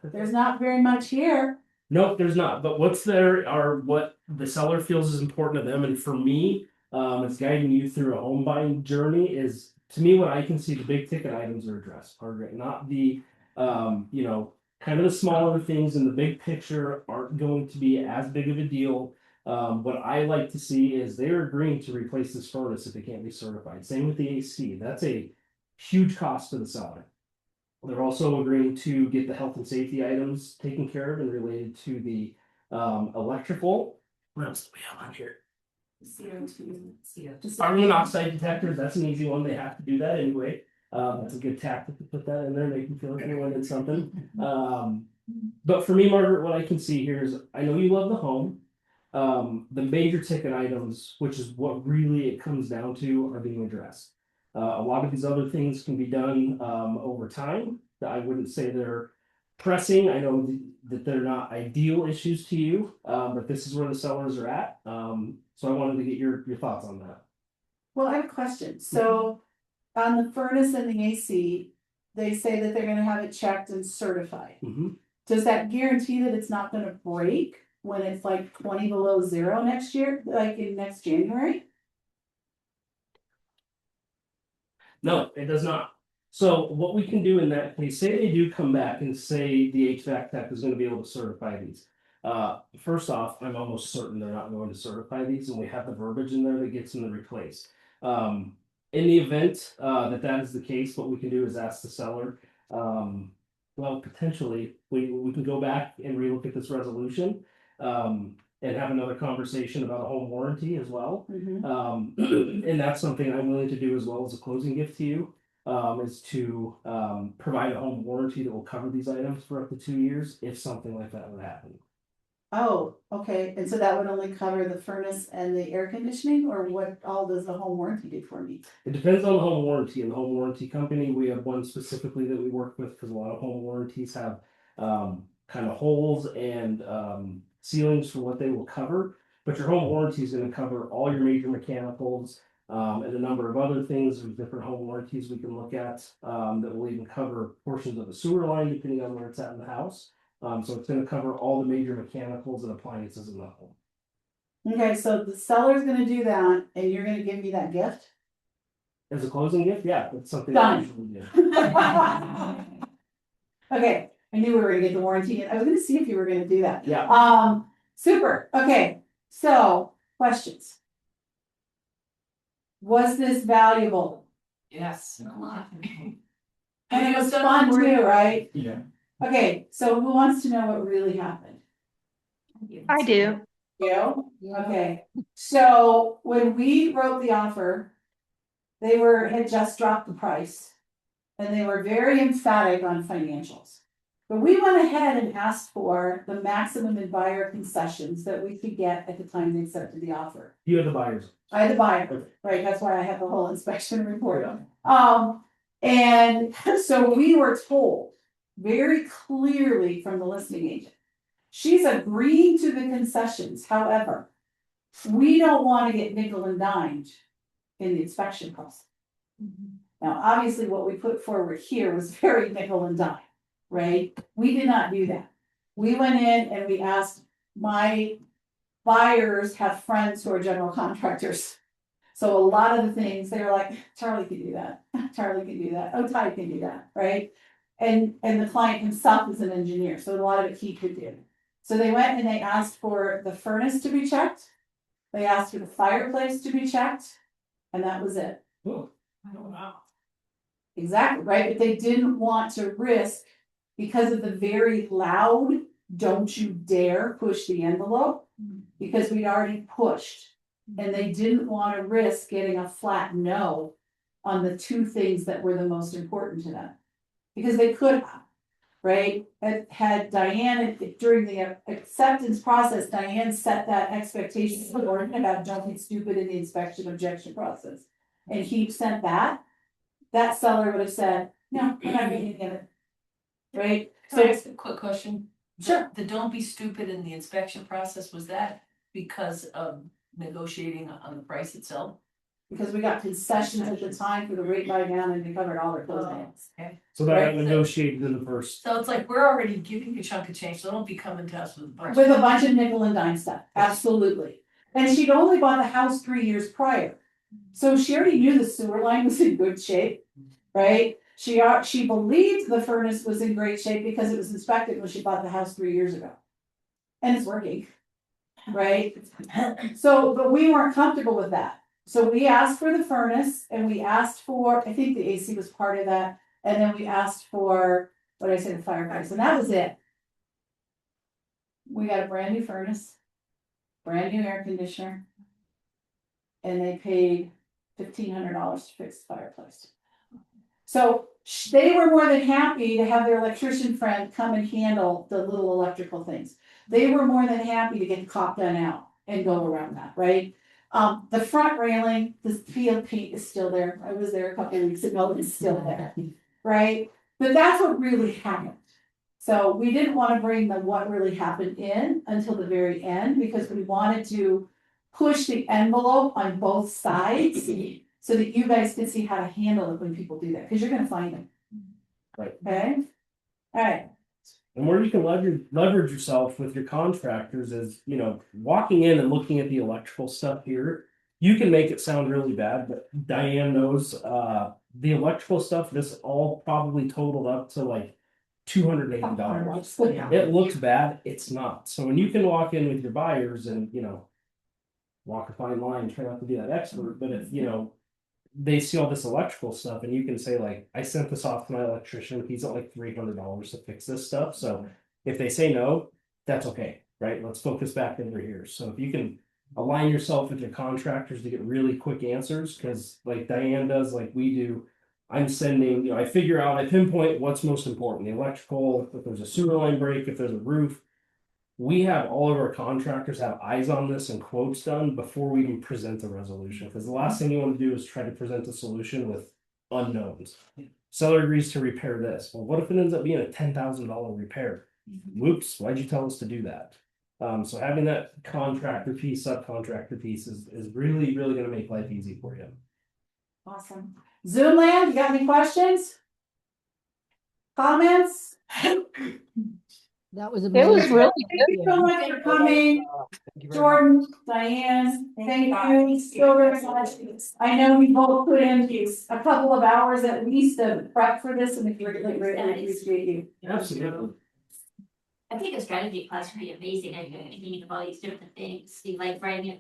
There's not very much here.
Nope, there's not. But what's there are what the seller feels is important to them. And for me, it's guiding you through a home buying journey is to me what I can see the big ticket items are addressed, Margaret, not the you know, kind of the smaller things in the big picture aren't going to be as big of a deal. What I like to see is they're agreeing to replace this furnace if it can't be certified. Same with the AC. That's a huge cost to the seller. They're also agreeing to get the health and safety items taken care of and related to the electrical. What else do we have on here?
CO2.
Carbon monoxide detectors, that's an easy one. They have to do that anyway. It's a good tactic to put that in there, make them feel like anyone did something. But for me, Margaret, what I can see here is I know you love the home. The major ticket items, which is what really it comes down to, are being addressed. A lot of these other things can be done over time. I wouldn't say they're pressing. I know that they're not ideal issues to you, but this is where the sellers are at. So I wanted to get your thoughts on that.
Well, I have a question. So on the furnace and the AC, they say that they're gonna have it checked and certified.
Mhm.
Does that guarantee that it's not gonna break when it's like 20 below zero next year, like in next January?
No, it does not. So what we can do in that case, say they do come back and say the HVAC tech is gonna be able to certify these. First off, I'm almost certain they're not going to certify these, and we have the verbiage in there that gets them to replace. In the event that is the case, what we can do is ask the seller. Well, potentially, we can go back and relook at this resolution. And have another conversation about a home warranty as well. And that's something I'm willing to do as well as a closing gift to you. Is to provide a home warranty that will cover these items for up to 2 years if something like that would happen.
Oh, okay, and so that would only cover the furnace and the air conditioning, or what all does the home warranty do for me?
It depends on the home warranty and the home warranty company. We have one specifically that we work with because a lot of home warranties have kind of holes and ceilings for what they will cover. But your home warranty is going to cover all your major mechanicals and a number of other things. There's different home warranties we can look at that will even cover portions of the sewer line depending on where it's at in the house. So it's going to cover all the major mechanicals and appliances in the home.
Okay, so the seller's gonna do that, and you're gonna give me that gift?
As a closing gift, yeah, that's something
Done.
that we usually do.
Okay, I knew we were gonna get the warranty, and I was gonna see if you were gonna do that.
Yeah.
Super, okay, so, questions? Was this valuable?
Yes.
And it was fun too, right?
Yeah.
Okay, so who wants to know what really happened?
I do.
You? Okay, so when we wrote the offer, they had just dropped the price. And they were very emphatic on financials. But we went ahead and asked for the maximum and buyer concessions that we could get at the time they accepted the offer.
You have the buyers.
I had the buyer, right, that's why I have the whole inspection report. And so we were told very clearly from the listing agent, she's agreeing to the concessions, however, we don't want to get nickel and dimed in the inspection process. Now, obviously, what we put forward here was very nickel and dime, right? We did not do that. We went in and we asked, my buyers have friends who are general contractors. So a lot of the things, they were like, Charlie can do that, Charlie can do that, oh, Ty can do that, right? And the client himself is an engineer, so a lot of it he could do. So they went and they asked for the furnace to be checked. They asked for the fireplace to be checked, and that was it.
Oh,
Wow.
Exactly, right, but they didn't want to risk, because of the very loud, don't you dare push the envelope, because we'd already pushed And they didn't wanna risk getting a flat no on the two things that were the most important to them. Because they could have, right? Had Diane, during the acceptance process, Diane set that expectation for him about don't be stupid in the inspection objection process. And he sent that, that seller would have said, no, I'm not gonna get it. Right?
Can I
So,
ask a quick question?
Sure.
The don't be stupid in the inspection process, was that because of negotiating on the price itself?
because we got concessions at the time for the rate buy down and they covered all their closing.
Okay,
So that got
Right.
negotiated in the first.
so it's like, we're already giving you a chunk of change, so don't be coming to us with a bunch.
With a bunch of nickel and dime stuff, absolutely. And she'd only bought the house 3 years prior. So she already knew the sewer line was in good shape, right? She believed the furnace was in great shape because it was inspected when she bought the house 3 years ago. And it's working, right? So, but we weren't comfortable with that. So we asked for the furnace and we asked for, I think the AC was part of that. And then we asked for, what did I say, the fireplace, and that was it. We got a brand new furnace, brand new air conditioner. And they paid $1,500 to fix the fireplace. So they were more than happy to have their electrician friend come and handle the little electrical things. They were more than happy to get the cop done out and go around that, right? The front railing, the field paint is still there. I was there a couple of weeks ago, it's still there, right? But that's what really happened. So we didn't want to bring the what really happened in until the very end because we wanted to push the envelope on both sides so that you guys can see how to handle it when people do that, because you're gonna find them.
Right.
Okay? Alright,
And where you can leverage yourself with your contractors is, walking in and looking at the electrical stuff here. You can make it sound really bad, but Diane knows, the electrical stuff, this all probably totaled up to like $280. It looks bad, it's not. So when you can walk in with your buyers and, walk a fine line, try not to be that expert, but if, they see all this electrical stuff and you can say like, I sent this off to my electrician, he's at like $300 to fix this stuff, so if they say no, that's okay, right? Let's focus back over here. So if you can align yourself with your contractors to get really quick answers, because like Diane does, like we do, I'm sending, I figure out, I pinpoint what's most important, the electrical, if there's a sewer line break, if there's a roof. We have all of our contractors have eyes on this and quotes done before we even present a resolution, because the last thing you want to do is try to present a solution with unknowns. Seller agrees to repair this. Well, what if it ends up being a $10,000 repair? Whoops, why'd you tell us to do that? So having that contractor piece, subcontractor piece is really, really gonna make life easy for you.
awesome. Zoom land, you got any questions? Comments?
That was
It was
amazing.
really
Thank you so much for coming, Jordan, Diane, thank you so very much. I know we both put in a couple of hours at least to prep for this, and we greatly appreciate you.
Absolutely.
I think a strategy class would be amazing. I think of all these different things, like writing